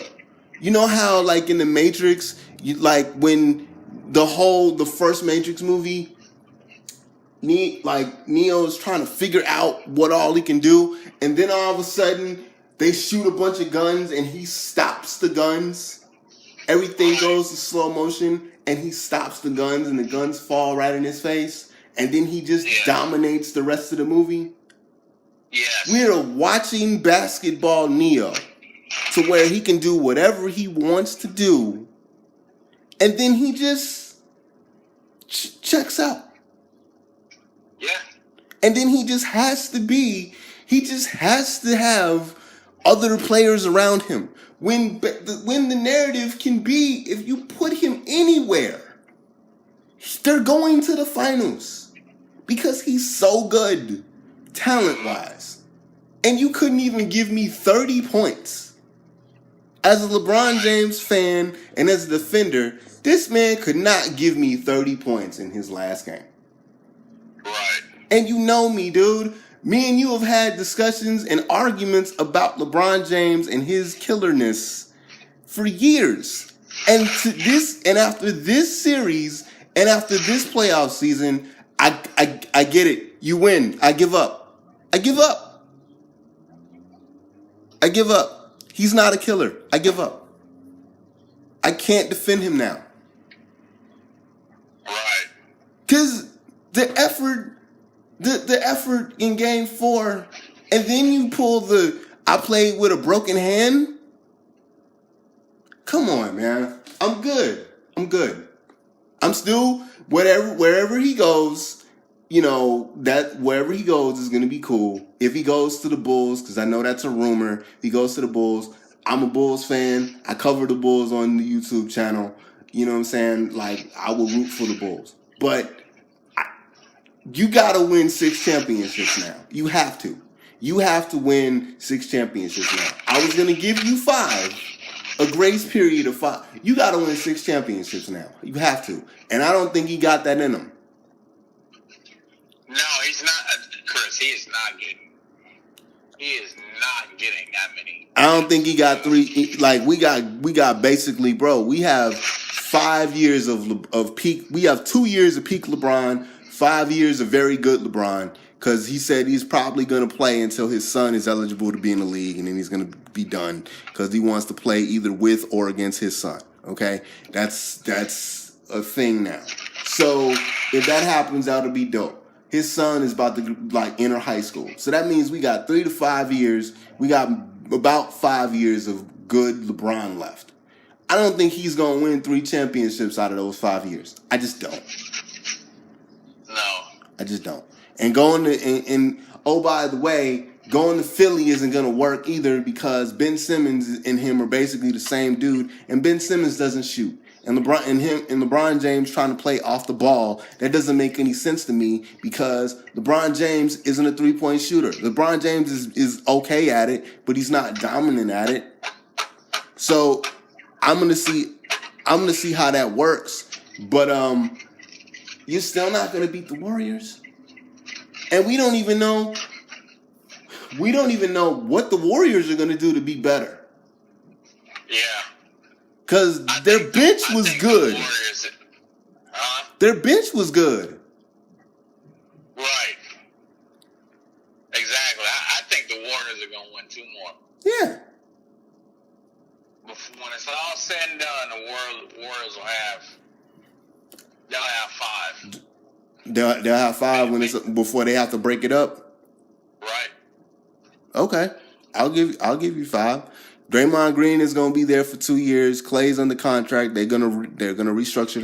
You know how like in the Matrix, when the first Matrix movie, Neo is trying to figure out what all he can do, and then all of a sudden they shoot a bunch of guns and he stops the guns. Everything goes to slow motion and he stops the guns and the guns fall right in his face, and then he just dominates the rest of the movie.
Yes.
We're watching basketball Neo to where he can do whatever he wants to do, and then he just checks out.
Yeah.
And then he just has to have other players around him. When the narrative can be, if you put him anywhere, they're going to the finals because he's so good, talent-wise. And you couldn't even give me 30 points. As a LeBron James fan and as a defender, this man could not give me 30 points in his last game.
Right.
And you know me, dude. Me and you have had discussions and arguments about LeBron James and his killerness for years. And after this series and after this playoff season, I get it. You win. I give up. He's not a killer. I give up. I can't defend him now.
Right.
Because the effort in game 4, and then you pull I played with a broken hand. Come on, man. I'm good. I'm still wherever he goes, that wherever he goes is going to be cool. If he goes to the Bulls, because I know that's a rumor, if he goes to the Bulls, I'm a Bulls fan. I cover the Bulls on the YouTube channel. You know what I'm saying? Like, I will root for the Bulls. But you got to win 6 championships now. You have to. You have to win 6 championships now. I was going to give you 5. A grace period of 5. You got to win 6 championships now. You have to. And I don't think he got that in him.
No, he's not. Chris, he is not getting that many.
I don't think he got 3. Like, we got basically, bro, we have 5 years of peak. We have 2 years of peak LeBron, 5 years of very good LeBron, because he said he's probably going to play until his son is eligible to be in the league, and then he's going to be done because he wants to play either with or against his son. Okay, that's a thing now. So if that happens, that'll be dope. His son is about to enter high school, so that means we got 3 to 5 years. We got about 5 years of good LeBron left. I don't think he's going to win 3 championships out of those 5 years. I just don't.
No.
I just don't. And oh, by the way, going to Philly isn't going to work either because Ben Simmons and him are basically the same dude, and Ben Simmons doesn't shoot. And LeBron James trying to play off the ball, that doesn't make any sense to me because LeBron James isn't a 3-point shooter. LeBron James is okay at it, but he's not dominant at it. So I'm gonna see how that works. But you're still not gonna beat the Warriors. And we don't even know what the Warriors are gonna do to be better.
Yeah.
Because their bench was good. Their bench was good.
Right. Exactly. I think the Warriors are going to win 2 more.
Yeah.
When it's all said and done, the Warriors they'll have 5.
They'll have 5 before they have to break it up.
Right.
Okay. I'll give you 5. Draymond Green is going to be there for 2 years. Clay's under contract. They're going to restructure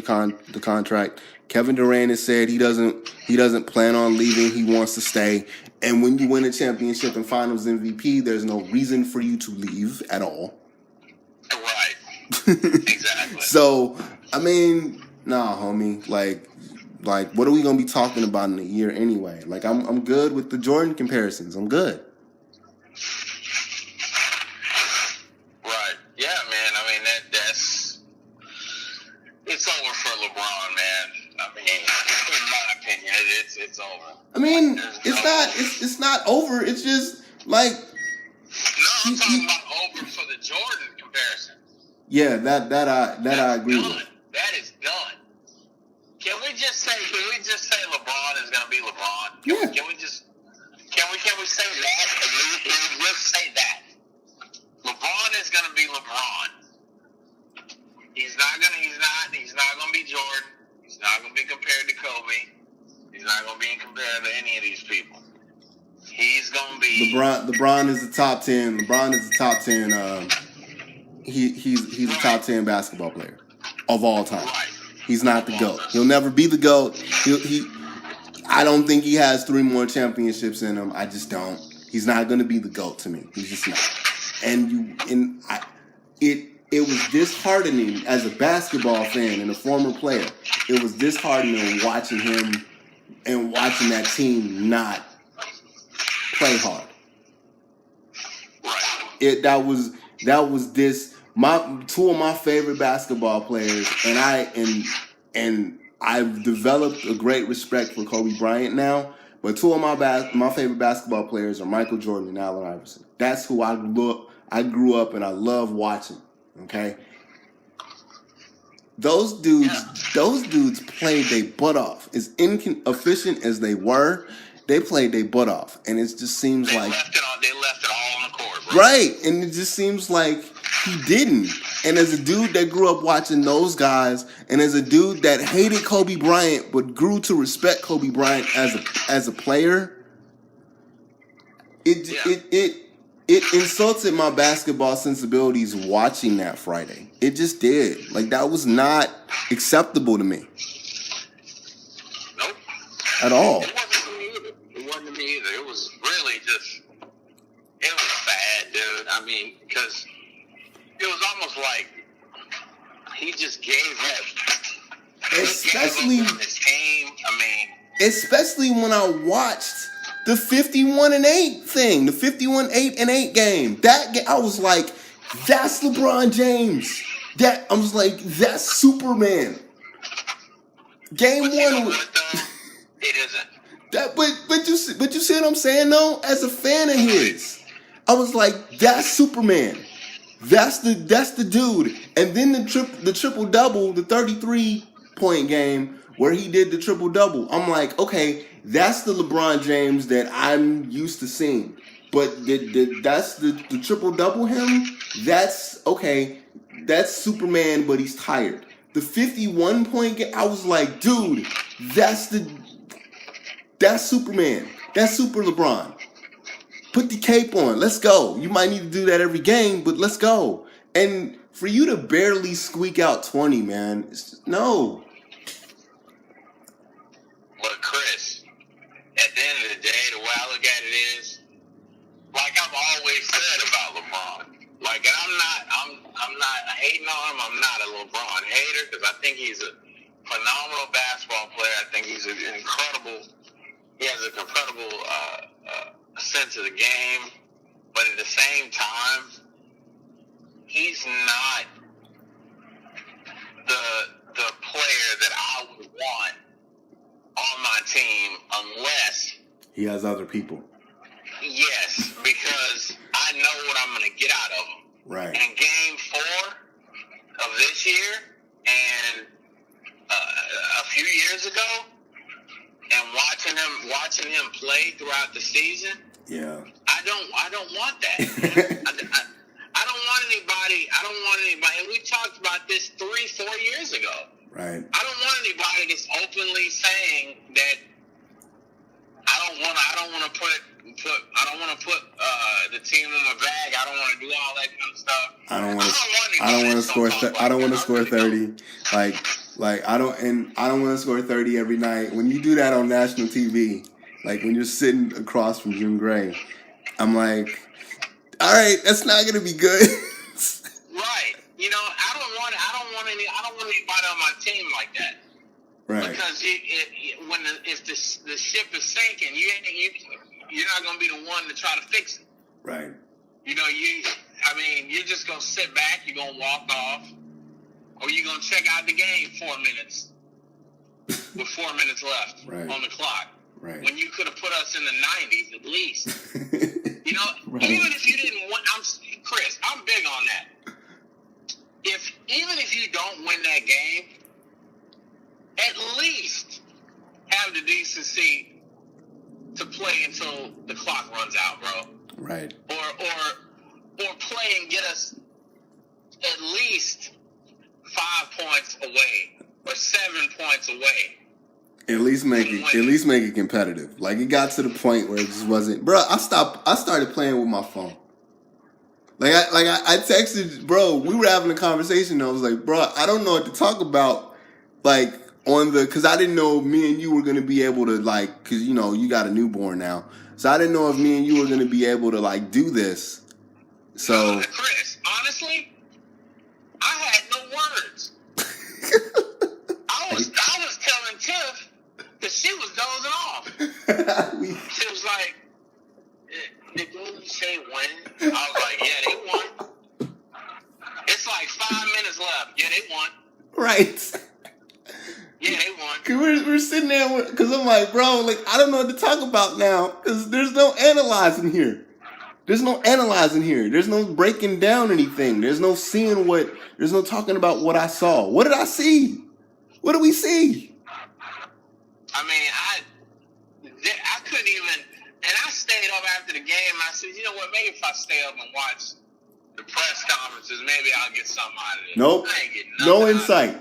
the contract. Kevin Durant has said he doesn't plan on leaving. He wants to stay. And when you win a championship and Finals MVP, there's no reason for you to leave at all.
Right. Exactly.
So, I mean, nah, homie. Like, Like, what are we gonna be talking about in a year anyway? Like, I'm good with the Jordan comparisons. I'm good.
Right. Yeah, man. I mean, that's it's over for LeBron, man. I mean, in my opinion, it's over.
I mean,
There's
it's not over. It's just like
No, I'm talking about over for the Jordan comparison.
Yeah, that I agree
done.
with.
That is done. Can we just say LeBron is gonna be LeBron?
Yeah.
Can we say that? Can we just say that? LeBron is gonna be LeBron. He's not gonna be Jordan. He's not gonna be compared to Kobe. He's not gonna be compared to any of these people. He's gonna be
LeBron is the top 10. LeBron is the top 10. He's a top 10 basketball player of all time.
Right.
He's not the GOAT. He'll never be the GOAT. I don't think he has 3 more championships in him. I just don't. He's not going to be the GOAT to me. He's just not. It was disheartening as a basketball fan and a former player. It was disheartening watching him and watching that team not play hard.
Right.
That was two of my favorite basketball players, and I've developed a great respect for Kobe Bryant now. But two of my favorite basketball players are Michael Jordan and Allen Iverson. That's who I grew up and I love watching. Okay, those dudes played their butt off. As inefficient as they were, they played their butt off, and it just seems
they
like
left it all on the court, bro.
Right, and it just seems like he didn't. And as a dude that grew up watching those guys, and as a dude that hated Kobe Bryant but grew to respect Kobe Bryant as a player, it insulted my basketball sensibilities watching that Friday. It just did. Like, that was not acceptable to me.
Nope.
At all.
It wasn't to me either. It was really just, it was bad, dude. I mean, because it was almost like he just gave up.
Especially
on his team. I mean,
especially when I watched the 51-8 thing, the 51-8 game. I was like, that's LeBron James. I was like, that's Superman. Game
but
one.
You know what, though? It isn't.
But you see what I'm saying though? As a fan of his, I was like, that's Superman. That's the dude. And then the triple double, the 33-point game where he did the triple double. I'm like, okay, that's the LeBron James that I'm used to seeing. But that's the triple double him. That's okay. That's Superman, but he's tired. The 51-point game, I was like, dude, that's Superman. That's Super LeBron. Put the cape on. Let's go. You might need to do that every game, but let's go. And for you to barely squeak out 20, man, it's just, no.
But Chris, at the end of the day, the way I look at it is, like I've always said about LeBron. Like, I'm not hating on him. I'm not a LeBron hater because I think he's a phenomenal basketball player. I think he's an incredible. He has an incredible sense of the game, but at the same time, he's not the player that I would want on my team unless
he has other people.
Yes, because I know what I'm going to get out of him.
Right.
In Game 4 of this year and a few years ago, and watching him play throughout the season.
Yeah.
I don't want that. I don't want anybody. And we talked about this 3-4 years ago.
Right.
I don't want anybody that's openly saying that I don't want to put the team in my bag. I don't want to do all that kind of stuff. I don't want to score
30. I don't want to score 30 every night. When you do that on national TV, like when you're sitting across from Jim Gray, I'm like, all right, that's not gonna be good.
Right. You know, I don't want anybody on my team like that.
Right.
Because if the ship is sinking, you're not going to be the one to try to fix it.
Right.
You're just going to sit back, you're going to walk off, or you're going to check out the game 4 minutes with 4 minutes left on the clock.
Right.
When you could have put us in the 90s at least.
Right.
Even if you didn't win, Chris, I'm big on that. Even if you don't win that game, at least have the decency to play until the clock runs out, bro.
Right.
Or play and get us at least 5 points away or 7 points away.
At least make it competitive. Like, it got to the point where it just wasn't. Bro, I started playing with my phone. I texted, bro. We were having a conversation. And I was like, bro, I don't know what to talk about. Like, because I didn't know if me and you were gonna be able to, like, because you got a newborn now, so I didn't know if me and you were gonna be able to, like, do this. So,
Chris, honestly, I had no words. I was telling Tiff that she was dozing off. She was like, "Did you say when?" I was like, "Yeah, they won. It's like 5 minutes left. Yeah, they won."
Right.
Yeah, they won.
Cause we're sitting there, because I'm like, bro, like, I don't know what to talk about now, because there's no analyzing here. There's no breaking down anything. There's no talking about what I saw. What did I see? What do we see?
I couldn't even, and I stayed up after the game. I said, you know what, maybe if I stay up and watch the press conferences, maybe I'll get something out of it.
Nope.
I ain't getting
No insight.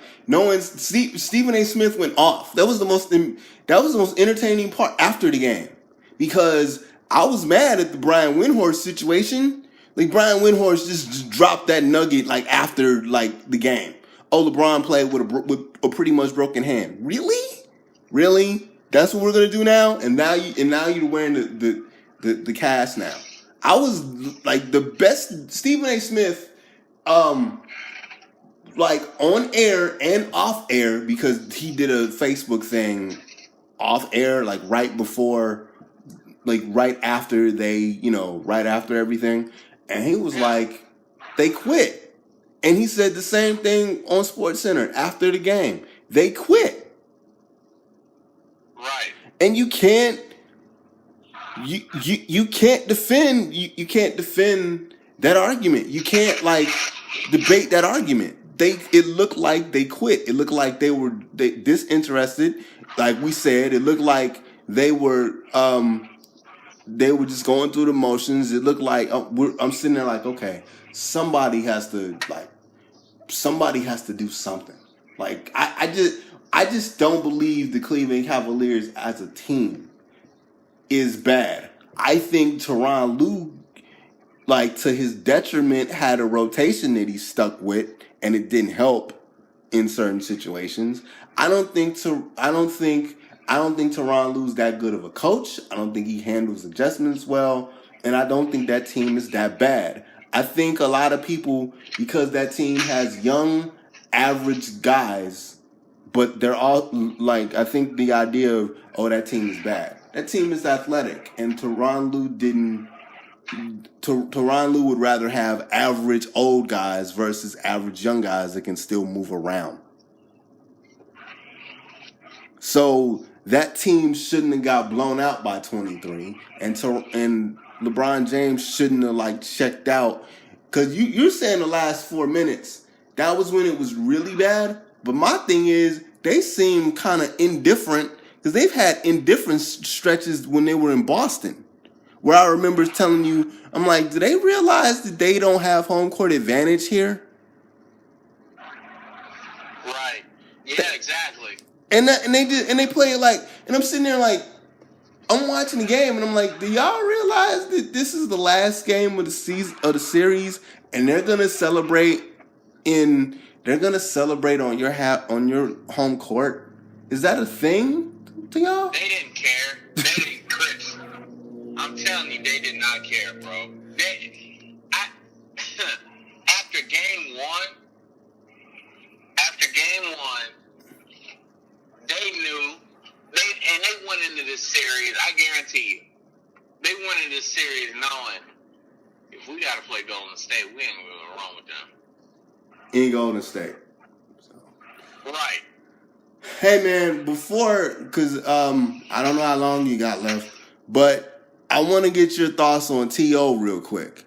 Stephen A. Smith went off. That was the most entertaining part after the game, because I was mad at the Brian Windhorst situation. Like, Brian Windhorst just dropped that nugget, like, after, like, the game. Oh, LeBron played with a pretty much broken hand. Really? That's what we're gonna do now? And now you're wearing the cast now. I was like the best Stephen A. Smith, like, on air and off air, because he did a Facebook thing off air, like, right after everything. And he was like, they quit. And he said the same thing on SportsCenter after the game. They quit.
Right.
And you can't defend that argument. You can't, like, debate that argument. It looked like they quit. It looked like they were disinterested. Like we said, it looked like they were just going through the motions. It looked like I'm sitting there like, okay, somebody has to do something. Like, I just don't believe the Cleveland Cavaliers as a team is bad. I think Tyronn Lue, like, to his detriment, had a rotation that he stuck with, and it didn't help in certain situations. I don't think Tyronn Lue's that good of a coach. I don't think he handles adjustments well, and I don't think that team is that bad. I think a lot of people, because that team has young, average guys, but they're all, like, I think the idea of, oh, that team is bad. That team is athletic, and Tyronn Lue would rather have average old guys versus average young guys that can still move around. So that team shouldn't have got blown out by 23, and LeBron James shouldn't have, like, checked out, because you're saying the last 4 minutes, that was when it was really bad. But my thing is, they seem kind of indifferent, because they've had indifferent stretches when they were in Boston, where I remember telling you, I'm like, do they realize that they don't have home court advantage here?
Right. Yeah, exactly.
And they play it like, and I'm sitting there like, I'm watching the game, and I'm like, do y'all realize that this is the last game of the series, and they're gonna celebrate on your home court? Is that a thing to y'all?
They didn't care. Chris, I'm telling you, they did not care, bro. After game one, they knew they went into this series. I guarantee you, they went into this series knowing if we got to play Golden State, we ain't going to run with them.
In Golden State. So.
Right.
Hey man, because I don't know how long you got left, but I want to get your thoughts on T.O. real quick.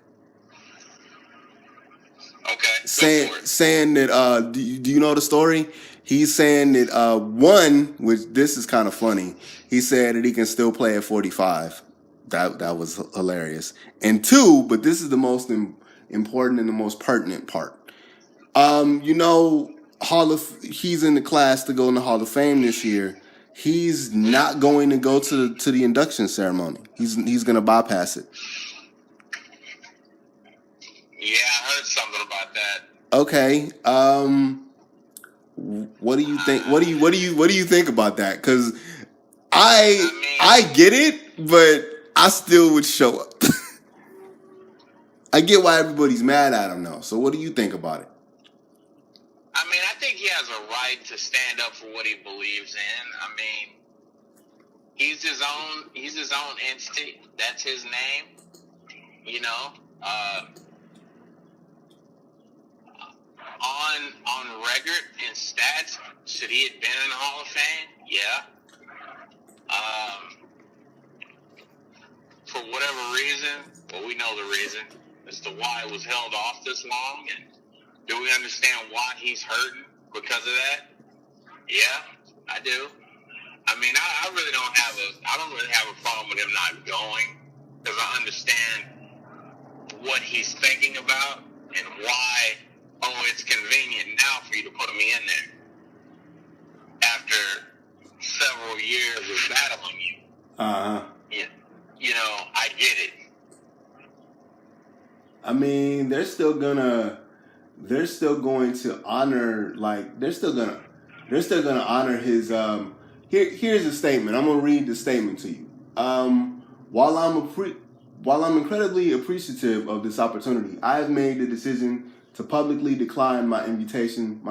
Okay.
Saying that do you know the story? He's saying that one, which this is kind of funny. He said that he can still play at 45. That was hilarious. And two, but this is the most important and the most pertinent part. He's in the class to go in the Hall of Fame this year. He's not going to go to the induction ceremony. He's going to bypass it.
Yeah, I heard something about that.
Okay. What do you think? What do you think about that? Because I get it, but I still would show up. I get why everybody's mad at him now. So what do you think about it?
I mean, I think he has a right to stand up for what he believes in. I mean, he's his own entity. That's his name. You know, on record and stats, should he have been in the Hall of Fame? Yeah. For whatever reason, well, we know the reason as to why it was held off this long, and do we understand why he's hurting because of that? Yeah, I do. I mean, I don't really have a problem with him not going, because I understand what he's thinking about and why. Oh, it's convenient now for you to put me in there after several years of battling you. Yeah, you know, I get it.
I mean, they're still going to honor, like, they're still gonna honor his. Here's a statement. I'm gonna read the statement to you. While I'm incredibly appreciative of this opportunity, I have made the decision to publicly decline my invitation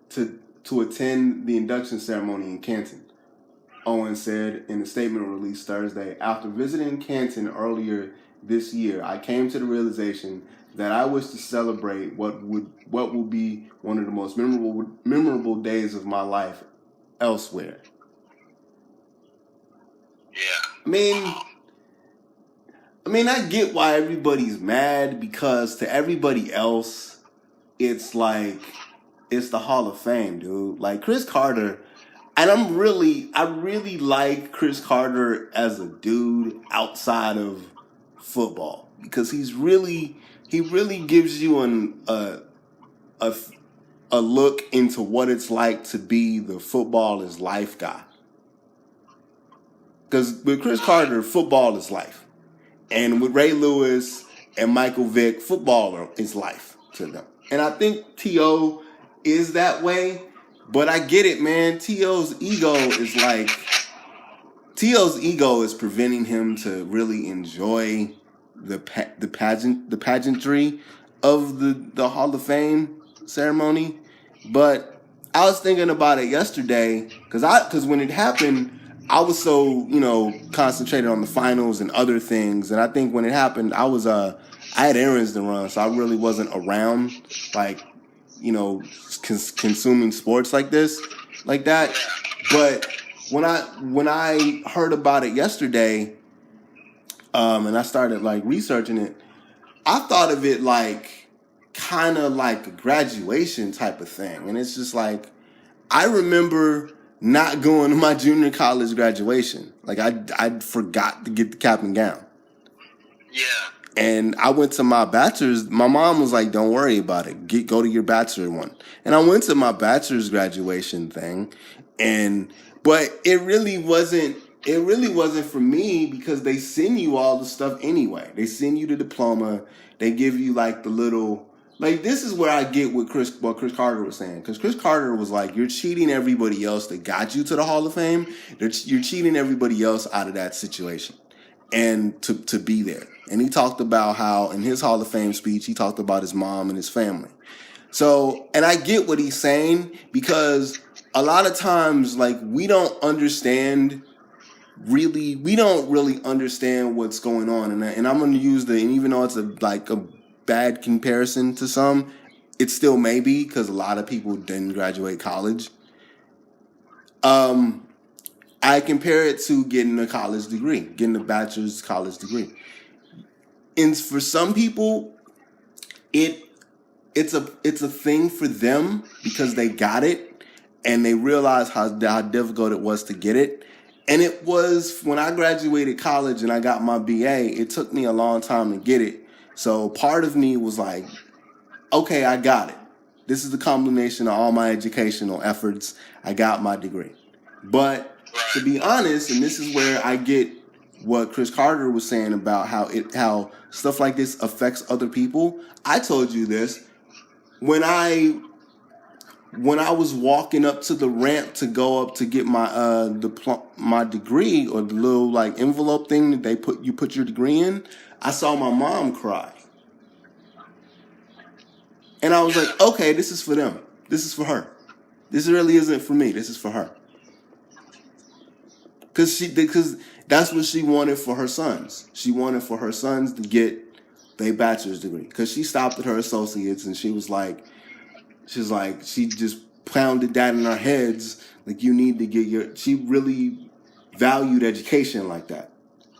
to attend the induction ceremony in Canton. Owen said in a statement released Thursday. After visiting Canton earlier this year, I came to the realization that I wish to celebrate what will be one of the most memorable days of my life elsewhere.
Yeah.
I mean, I get why everybody's mad, because to everybody else, it's like, it's the Hall of Fame, dude. Like Chris Carter, and I really like Chris Carter as a dude outside of football, because he really gives you a look into what it's like to be the football is life guy. Because with Chris Carter, football is life. And with Ray Lewis and Michael Vick, football is life to them. And I think T.O. is that way, but I get it, man. T.O.'s ego is preventing him to really enjoy the pageantry of the Hall of Fame ceremony. But I was thinking about it yesterday, because when it happened, I was so, concentrated on the finals and other things. And I think when it happened, I had errands to run, so I really wasn't around, like, consuming sports like that. But when I heard about it yesterday, and I started like researching it, I thought of it like kind of like a graduation type of thing. And it's just like, I remember not going to my junior college graduation. Like I forgot to get the cap and gown.
Yeah.
And I went to my bachelor's. My mom was like, "Don't worry about it. Go to your bachelor one." And I went to my bachelor's graduation thing, but it really wasn't for me, because they send you all the stuff anyway. They send you the diploma. They give you like the little. Like, this is where I get what Chris Carter was saying. Because Chris Carter was like, you're cheating everybody else that got you to the Hall of Fame. You're cheating everybody else out of that situation. And to be there. And he talked about how, in his Hall of Fame speech, he talked about his mom and his family. So, and I get what he's saying because a lot of times, like, we don't really understand what's going on. And I'm going to use and even though it's a bad comparison to some, it still may be because a lot of people didn't graduate college. I compare it to getting a college degree, getting a bachelor's college degree. And for some people, it's a thing for them because they got it and they realized how difficult it was to get it. And it was when I graduated college and I got my BA, it took me a long time to get it. So part of me was like, okay, I got it. This is the combination of all my educational efforts. I got my degree. But to be honest, and this is where I get what Chris Carter was saying about how stuff like this affects other people. I told you this when I was walking up to the ramp to go up to get my my degree, or the little like envelope thing that you put your degree in. I saw my mom cry, and I was like, okay, this is for them. This is for her. This really isn't for me. This is for her. Because that's what she wanted for her sons. She wanted for her sons to get their bachelor's degree. Because she stopped at her associates and she just pounded that in our heads. Like, you need to get she really valued education like that.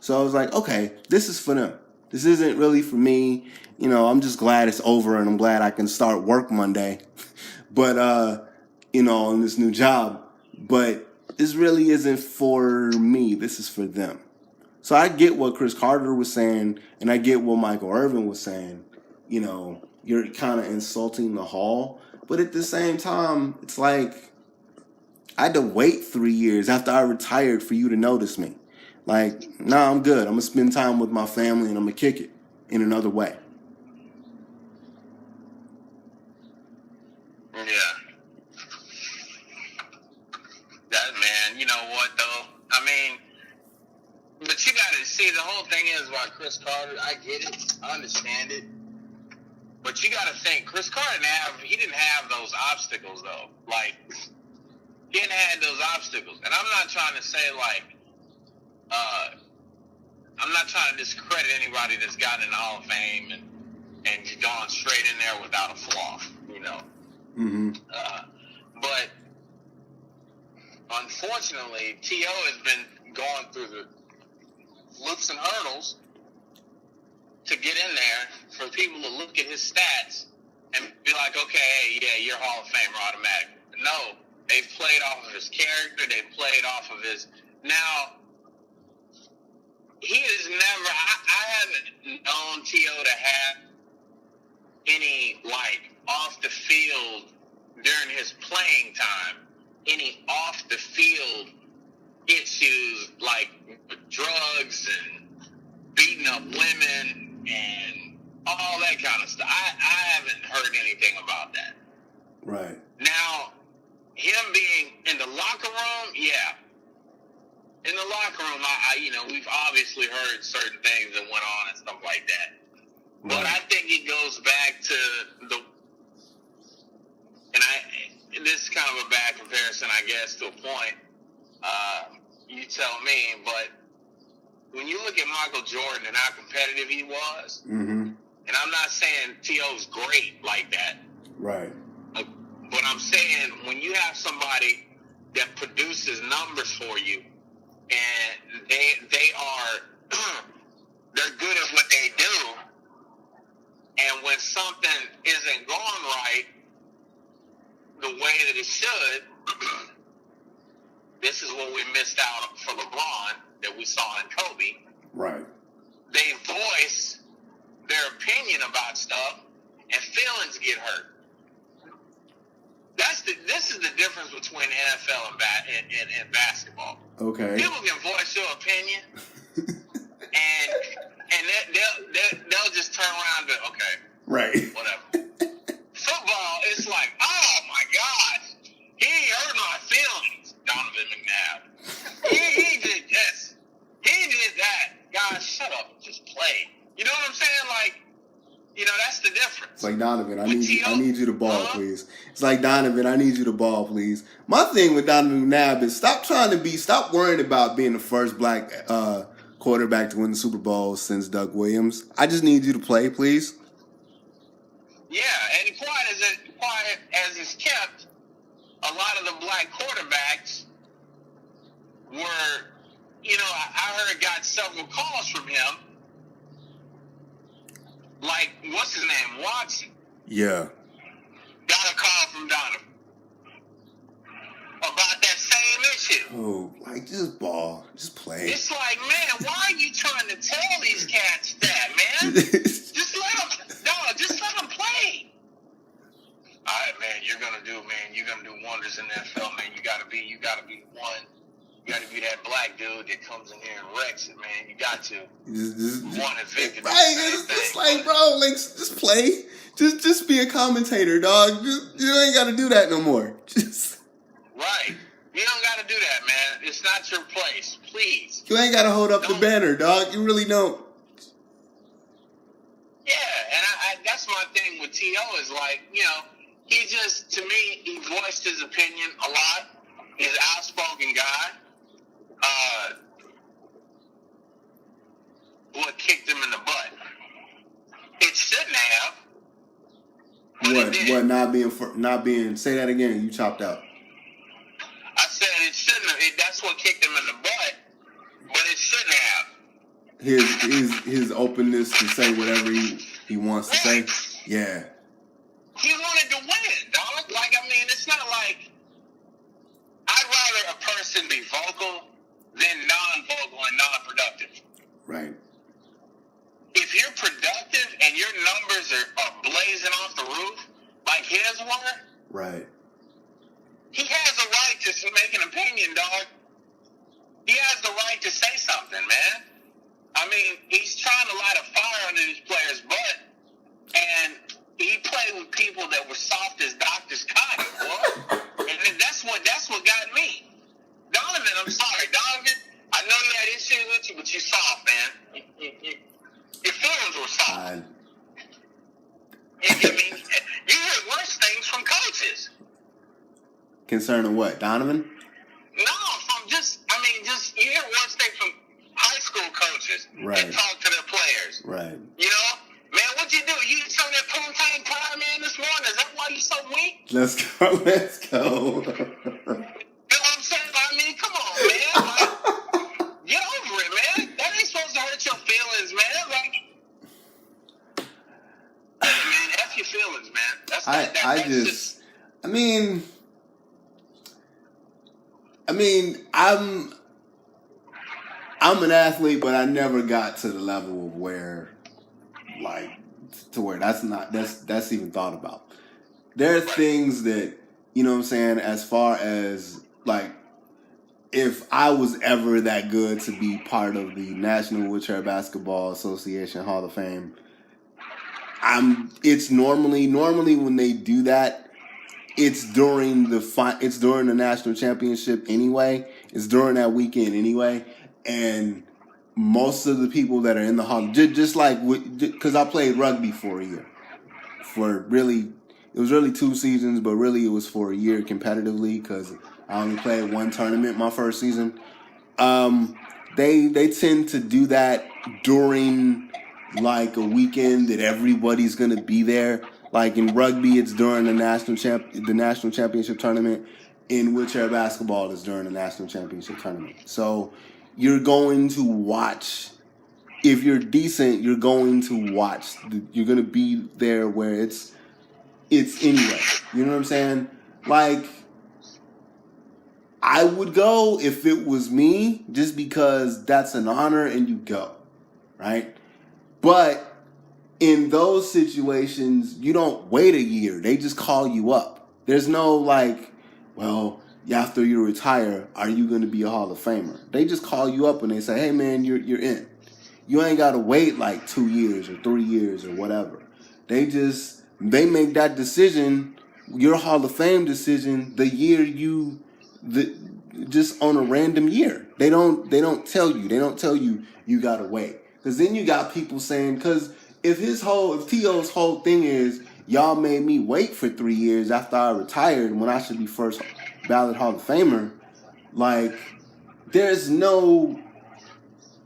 So I was like, okay, this is for them. This isn't really for me. I'm just glad it's over and I'm glad I can start work Monday. But, on this new job. But this really isn't for me. This is for them. So I get what Chris Carter was saying, and I get what Michael Irvin was saying. You're kind of insulting the hall. But at the same time, it's like, I had to wait 3 years after I retired for you to notice me. Like, nah, I'm good. I'm going to spend time with my family, and I'm going to kick it in another way.
Yeah. That, man, you know what, though? I mean, but you got to see, the whole thing is about Chris Carter. I get it. I understand it. But you got to think, Chris Carter didn't have those obstacles, though. Like, he didn't have those obstacles. And I'm not trying to say, like, I'm not trying to discredit anybody that's gotten in the Hall of Fame and gone straight in there without a flaw,
Mm-hmm.
But unfortunately, T.O. has been going through the loops and hurdles to get in there for people to look at his stats and be like, okay, hey, yeah, you're Hall of Famer automatically. No, they've played off of his character. They've played off of his... Now, he has never... I haven't known T.O. to have any, like, off the field during his playing time, any off the field issues like drugs and beating up women and all that kind of stuff. I haven't heard anything about that.
Right.
Now, him being in the locker room, yeah. In the locker room, we've obviously heard certain things that went on and stuff like that. Right. But I think it goes back to this is kind of a bad comparison, I guess, to a point. You tell me, but when you look at Michael Jordan and how competitive he was,
mm-hmm.
and I'm not saying T.O.'s great like that.
Right.
But I'm saying when you have somebody that produces numbers for you, and they are they're good at what they do, and when something isn't going right the way that it should, this is what we missed out for LeBron that we saw in Kobe.
Right.
They voice their opinion about stuff, and feelings get hurt. This is the difference between NFL and basketball.
Okay.
People can voice your opinion, and they'll just turn around and okay,
right,
whatever. Football, it's like, oh my gosh, he hurt my feelings. Donovan McNabb. He did this. He did that. Guys, shut up and just play. You know what I'm saying? Like, that's the difference.
It's like, Donovan, I
With
need you to ball,
T.O.
please. It's like, Donovan, I need you to ball, please. My thing with Donovan McNabb is stop worrying about being the first black quarterback to win the Super Bowl since Doug Williams. I just need you to play, please.
Yeah, and quiet as it's kept, a lot of the black quarterbacks were, I heard got several calls from him. Like, what's his name? Watson.
Yeah.
Got a call from Donovan about that same issue.
Oh, like, just ball. Just play.
It's like, man, why are you trying to tell these cats that, man? Just let them play. All right, man, you're gonna do wonders in the NFL, man. You gotta be one. You gotta be that black dude that comes in here and wrecks it, man. You got to. One is victim.
Right, it's like, bro, like, just play. Just be a commentator, dog. You ain't gotta do that no more.
Right. You don't gotta do that, man. It's not your place. Please.
You ain't gotta hold up the banner, dog. You really don't.
Yeah, and I that's my thing with T.O. is like, he just, to me, he voiced his opinion a lot. He's an outspoken guy. What kicked him in the butt? It shouldn't have.
What not being say that again, you chopped out.
I said it shouldn't have. That's what kicked him in the butt, but it shouldn't have.
His openness to say whatever he wants to say. Yeah.
He wanted to win, dog. Like, I mean, it's not like I'd rather a person be vocal than non-vocal and non-productive.
Right.
If you're productive and your numbers are blazing off the roof, like his were,
right.
He has the right to make an opinion, dog. He has the right to say something, man. I mean, he's trying to light a fire under these players' butt, and he played with people that were soft as Dr. Cotton, boy. And that's what got me. Donovan, I'm sorry, Donovan. I know you had issues with you, but you're soft, man. Your feelings were soft. I mean, you heard worse things from coaches.
Concerning what, Donovan?
No, you hear worse things from high school coaches that talk to their players.
Right.
Man, what'd you do? You turned that poontang pie man this morning? Is that why you so weak?
Let's go.
You know what I'm saying? I mean, come on, man. Like, get over it, man. That ain't supposed to hurt your feelings, man. Like, hey, man, F your feelings, man.
I'm an athlete, but I never got to the level of where that's even thought about. There are things that, you know what I'm saying, as far as, like, if I was ever that good to be part of the National Wheelchair Basketball Association Hall of Fame, it's normally when they do that, it's during the national championship anyway. It's during that weekend anyway. And most of the people that are in the hall, just like, because I played rugby for a year. It was really 2 seasons, but really it was for a year competitively because I only played 1 tournament my first season. They tend to do that during like a weekend that everybody's gonna be there. Like in rugby, it's during the national championship tournament. In wheelchair basketball, it's during the national championship tournament. So you're going to watch. If you're decent, you're going to watch. You're going to be there where it's anyway. You know what I'm saying? Like, I would go if it was me, just because that's an honor and you go, right? But in those situations, you don't wait a year. They just call you up. There's no like, well, after you retire, are you going to be a Hall of Famer? They just call you up and they say, hey, man, you're in. You ain't got to wait like 2 years or 3 years or whatever. They make that decision, your Hall of Fame decision, the year just on a random year. They don't tell you. They don't tell you you got to wait. Because then you got people saying, because if T.O.'s whole thing is, y'all made me wait for 3 years after I retired when I should be first ballot Hall of Famer. Like, there's no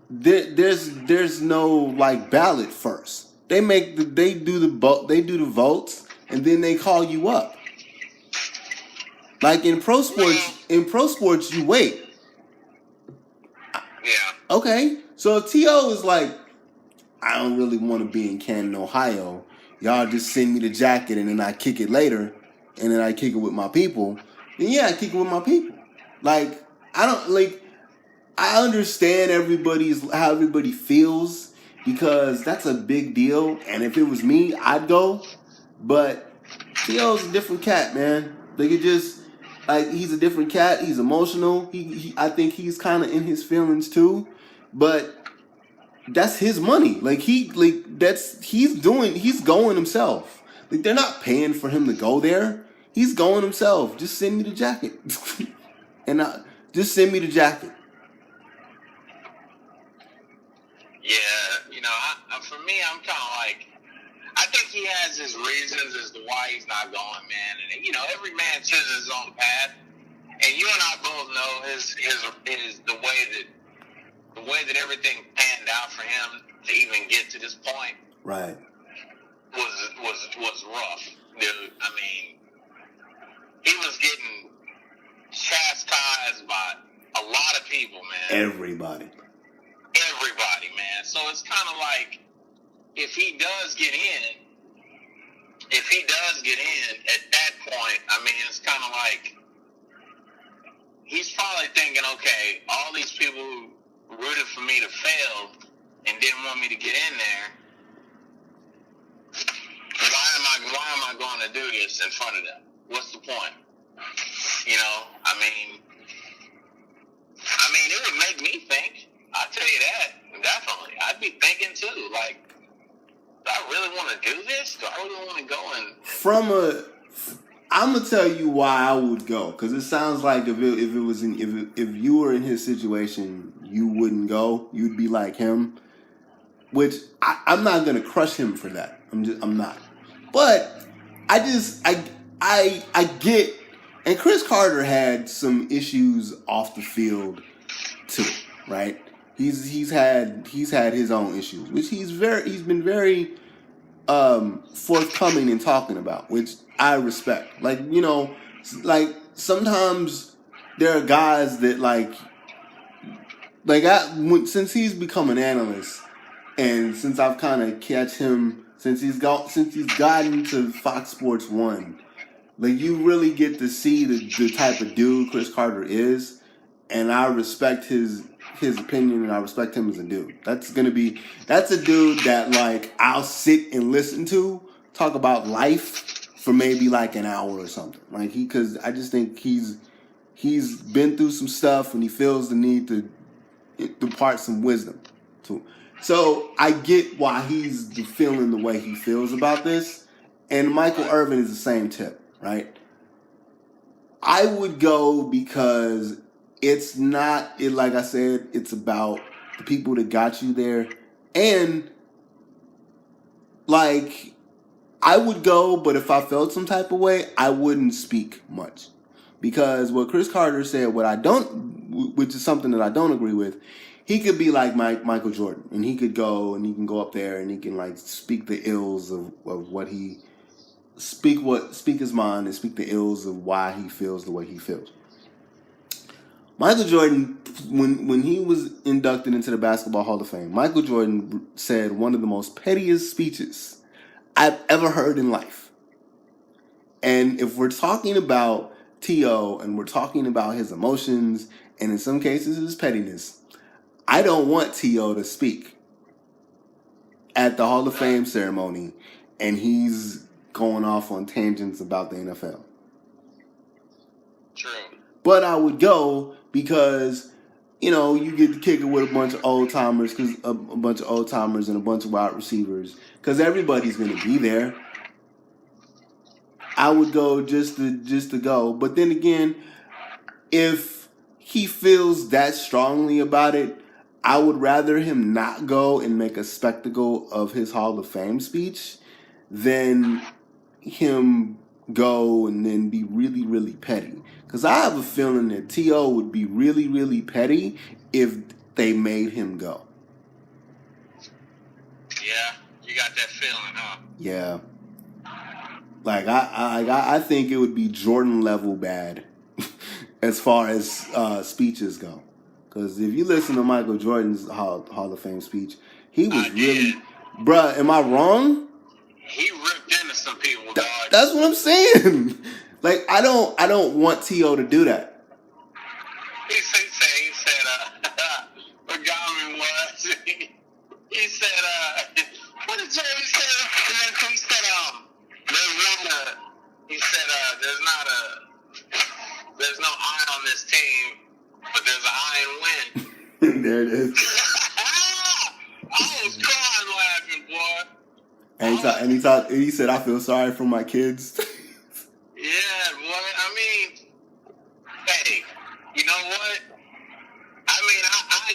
like ballot first. They do the votes and then they call you up. Like in pro sports you wait.
Yeah.
Okay. So if T.O. is like, I don't really want to be in Canton, Ohio. Y'all just send me the jacket and then I kick it later and then I kick it with my people. Then yeah, I kick it with my people. Like, I understand how everybody feels because that's a big deal. And if it was me, I'd go. But T.O.'s a different cat, man. He's a different cat. He's emotional. I think he's kind of in his feelings too. But that's his money. He's going himself. Like, they're not paying for him to go there. He's going himself. Just send me the jacket. Just send me the jacket.
Yeah, for me, I'm kind of like, I think he has his reasons as to why he's not going, man. And every man chooses his own path. And you and I both know his the way that everything panned out for him to even get to this point,
right,
was rough, dude. I mean, he was getting chastised by a lot of people, man.
Everybody,
man. So it's kind of like, if he does get in at that point, I mean, it's kind of like he's probably thinking, okay, all these people who rooted for me to fail and didn't want me to get in there, why am I going to do this in front of them? What's the point? I mean, it would make me think. I'll tell you that, definitely. I'd be thinking too, like, do I really want to do this? Do I really want to go and...
I'm gonna tell you why I would go, because it sounds like if you were in his situation, you wouldn't go. You'd be like him, which I'm not gonna crush him for that. I'm not. But I get, and Chris Carter had some issues off the field too, right? He's had his own issues, which he's been very forthcoming in talking about, which I respect. Like since there are guys that since he's become an analyst, and since I've kind of catch him since he's gotten to Fox Sports 1, like, you really get to see the type of dude Chris Carter is, and I respect his opinion, and I respect him as a dude. That's a dude that, like, I'll sit and listen to talk about life for maybe like an hour or something. Like, because I just think he's been through some stuff and he feels the need to impart some wisdom too. So I get why he's feeling the way he feels about this. And Michael Irvin is the same tip, right? I would go because it's not, like I said, it's about the people that got you there. And, like, I would go, but if I felt some type of way, I wouldn't speak much. Because what Chris Carter said, which is something that I don't agree with, he could be like Michael Jordan. And he could go, and he can go up there, and he can, like, speak the ills of what he... Speak his mind and speak the ills of why he feels the way he feels. Michael Jordan, when he was inducted into the Basketball Hall of Fame, Michael Jordan said one of the most pettiest speeches I've ever heard in life. And if we're talking about T.O. and we're talking about his emotions and in some cases his pettiness, I don't want T.O. to speak at the Hall of Fame ceremony and he's going off on tangents about the NFL.
True.
But I would go because, you get to kick it with a bunch of old timers, and a bunch of wide receivers, because everybody's going to be there. I would go just to go. But then again, if he feels that strongly about it, I would rather him not go and make a spectacle of his Hall of Fame speech than him go and then be really, really petty. Because I have a feeling that T.O. would be really, really petty if they made him go.
Yeah, you got that feeling, huh?
Yeah. Like, I think it would be Jordan level bad as far as speeches go. Because if you listen to Michael Jordan's Hall of Fame speech, he was really... Bruh, am I wrong?
He ripped into some people, dog.
That's what I'm saying. Like, I don't want T.O. to do that.
He said, what got me was, he said, what did Jerry say? And then he said, there's no I on this team, but there's an I in win.
There it is.
I was crying laughing, boy.
And he said, I feel sorry for my kids.
Yeah, boy. I mean, hey, you know what? I mean,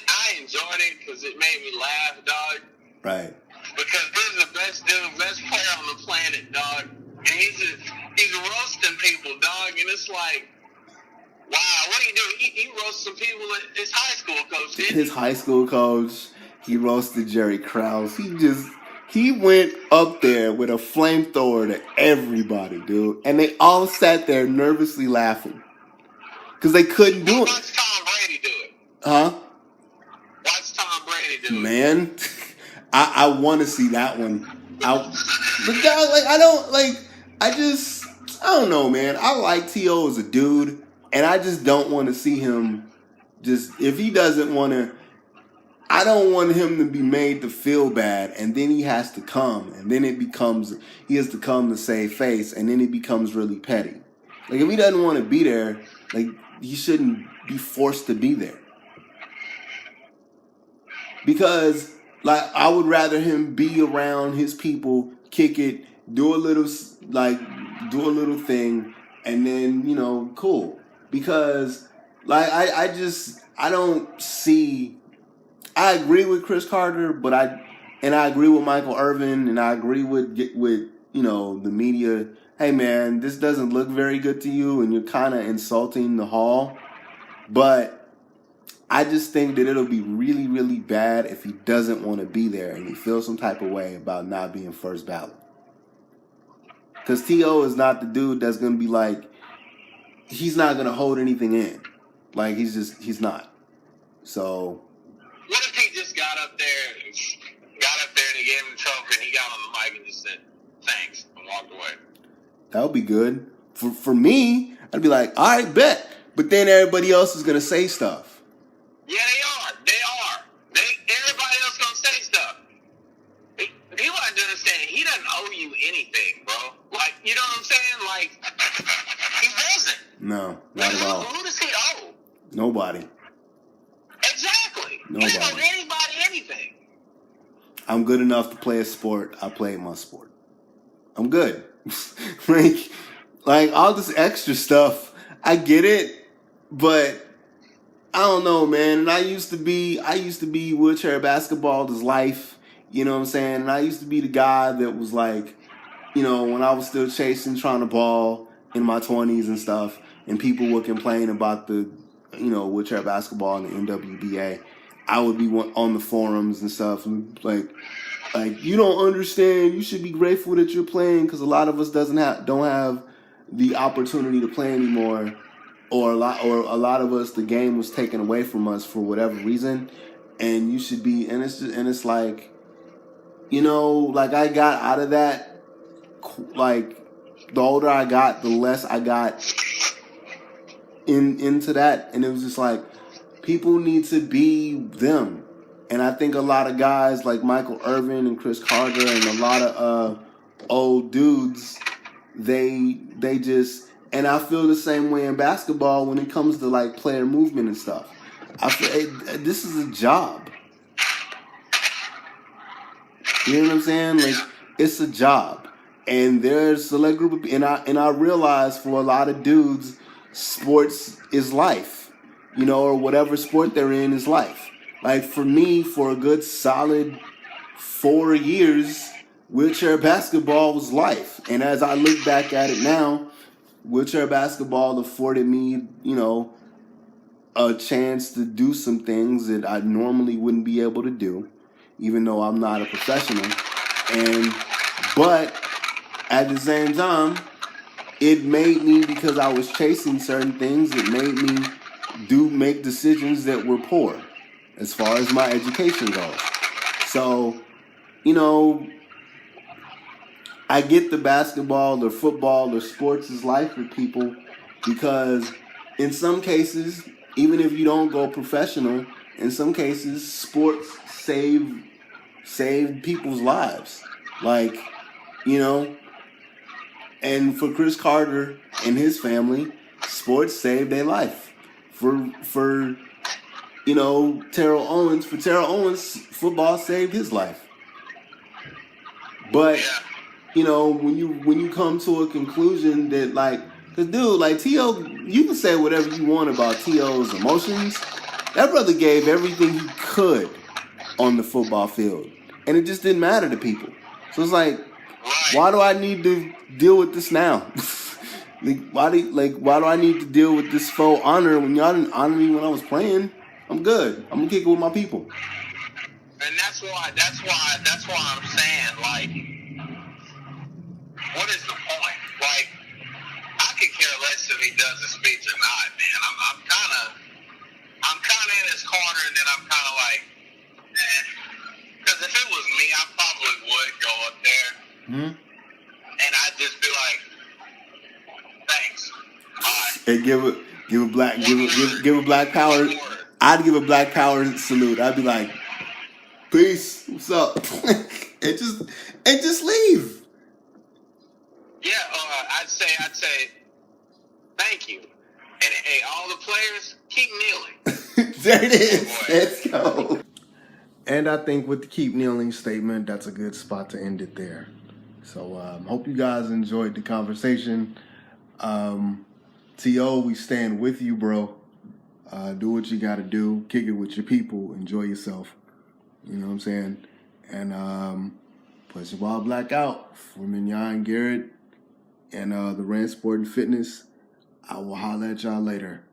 I enjoyed it because it made me laugh, dog.
Right.
Because this is the best dude, best player on the planet, dog. And he's roasting people, dog. And it's like, wow, what do you do? He roasts some people at his high school coach, didn't he?
His high school coach. He roasted Jerry Krause. He went up there with a flamethrower to everybody, dude. And they all sat there nervously laughing. Because they couldn't do it.
Watch Tom Brady do it.
Huh?
Watch Tom Brady do it.
Man, I want to see that one. But God, like, I don't know, man. I like T.O. as a dude. And I just don't want to see him if he doesn't want to, I don't want him to be made to feel bad, and then he has to come, and then he has to come to save face, and then it becomes really petty. Like, if he doesn't want to be there, like, he shouldn't be forced to be there. Because, like, I would rather him be around his people, kick it, do a little thing, and then, cool. Because, like, I don't see... I agree with Chris Carter, but I agree with Michael Irvin, and I agree with the media. Hey man, this doesn't look very good to you, and you're kind of insulting the Hall. But I just think that it'll be really, really bad if he doesn't want to be there and he feels some type of way about not being first ballot. Because T.O. is not the dude that's gonna be like, he's not gonna hold anything in. Like he's not. So.
What if he just got up there and they gave him the trophy and he got on the mic and just said, thanks, and walked away? That
would be good. For me, I'd be like, all right, bet. But then everybody else is going to say stuff.
Yeah, they are. Everybody else going to say stuff. People have to understand, he doesn't owe you anything, bro. Like, you know what I'm saying? Like, he doesn't.
No, not at all.
Who does he owe?
Nobody.
Exactly.
Nobody.
He doesn't owe anybody anything.
I'm good enough to play a sport. I play my sport. I'm good. like all this extra stuff, I get it, but I don't know, man. And I used to be wheelchair basketball is life. You know what I'm saying? And I used to be the guy that was like, when I was still trying to ball in my 20s and stuff, and people would complain about the wheelchair basketball and the NWBA, I would be on the forums and stuff, and like you don't understand. You should be grateful that you're playing because a lot of us don't have the opportunity to play anymore, or a lot of us the game was taken away from us for whatever reason, and you should be. And it's like, like I got out of that. Like the older I got, the less I got into that, and it was just like people need to be them. And I think a lot of guys like Michael Irvin and Chris Carter and a lot of old dudes, they just, and I feel the same way in basketball when it comes to like player movement and stuff. I feel this is a job. You know what I'm saying? Like it's a job, and there's a select group of, and I realize for a lot of dudes, sports is life, or whatever sport they're in is life. Like for me, for a good solid 4 years, wheelchair basketball was life. And as I look back at it now, wheelchair basketball afforded me, a chance to do some things that I normally wouldn't be able to do, even though I'm not a professional. But at the same time, it made me, because I was chasing certain things, it made me make decisions that were poor as far as my education goes. So, I get the basketball or football or sports is life for people, because in some cases, even if you don't go professional, in some cases, sports save people's lives. Like, and for Chris Carter and his family, sports saved their life. For Terrell Owens, football saved his life. But when you come to a conclusion that, like, cause dude, like T.O, you can say whatever you want about T.O.'s emotions. That brother gave everything he could on the football field, and it just didn't matter to people. So it's like, why do I need to deal with this now? why do I need to deal with this faux honor when y'all didn't honor me when I was playing? I'm good. I'm gonna kick it with my people.
And that's why I'm saying, like, what is the point? Like, I could care less if he does a speech or not, man. I'm kind of in his corner, and then I'm kind of like, because if it was me, I probably would go up there, and I'd just be like, thanks.
And give a black power. I'd give a black power salute. I'd be like, peace, what's up? and just leave.
Yeah, I'd say, thank you. And hey, all the players, keep kneeling.
There it is. Let's go. And I think with the keep kneeling statement, that's a good spot to end it there. So hope you guys enjoyed the conversation. T.O, we stand with you, bro. Do what you got to do. Kick it with your people. Enjoy yourself. You know what I'm saying? And push your ball black out for Minyon Garrett and the Rant Sport and Fitness. I will holler at y'all later.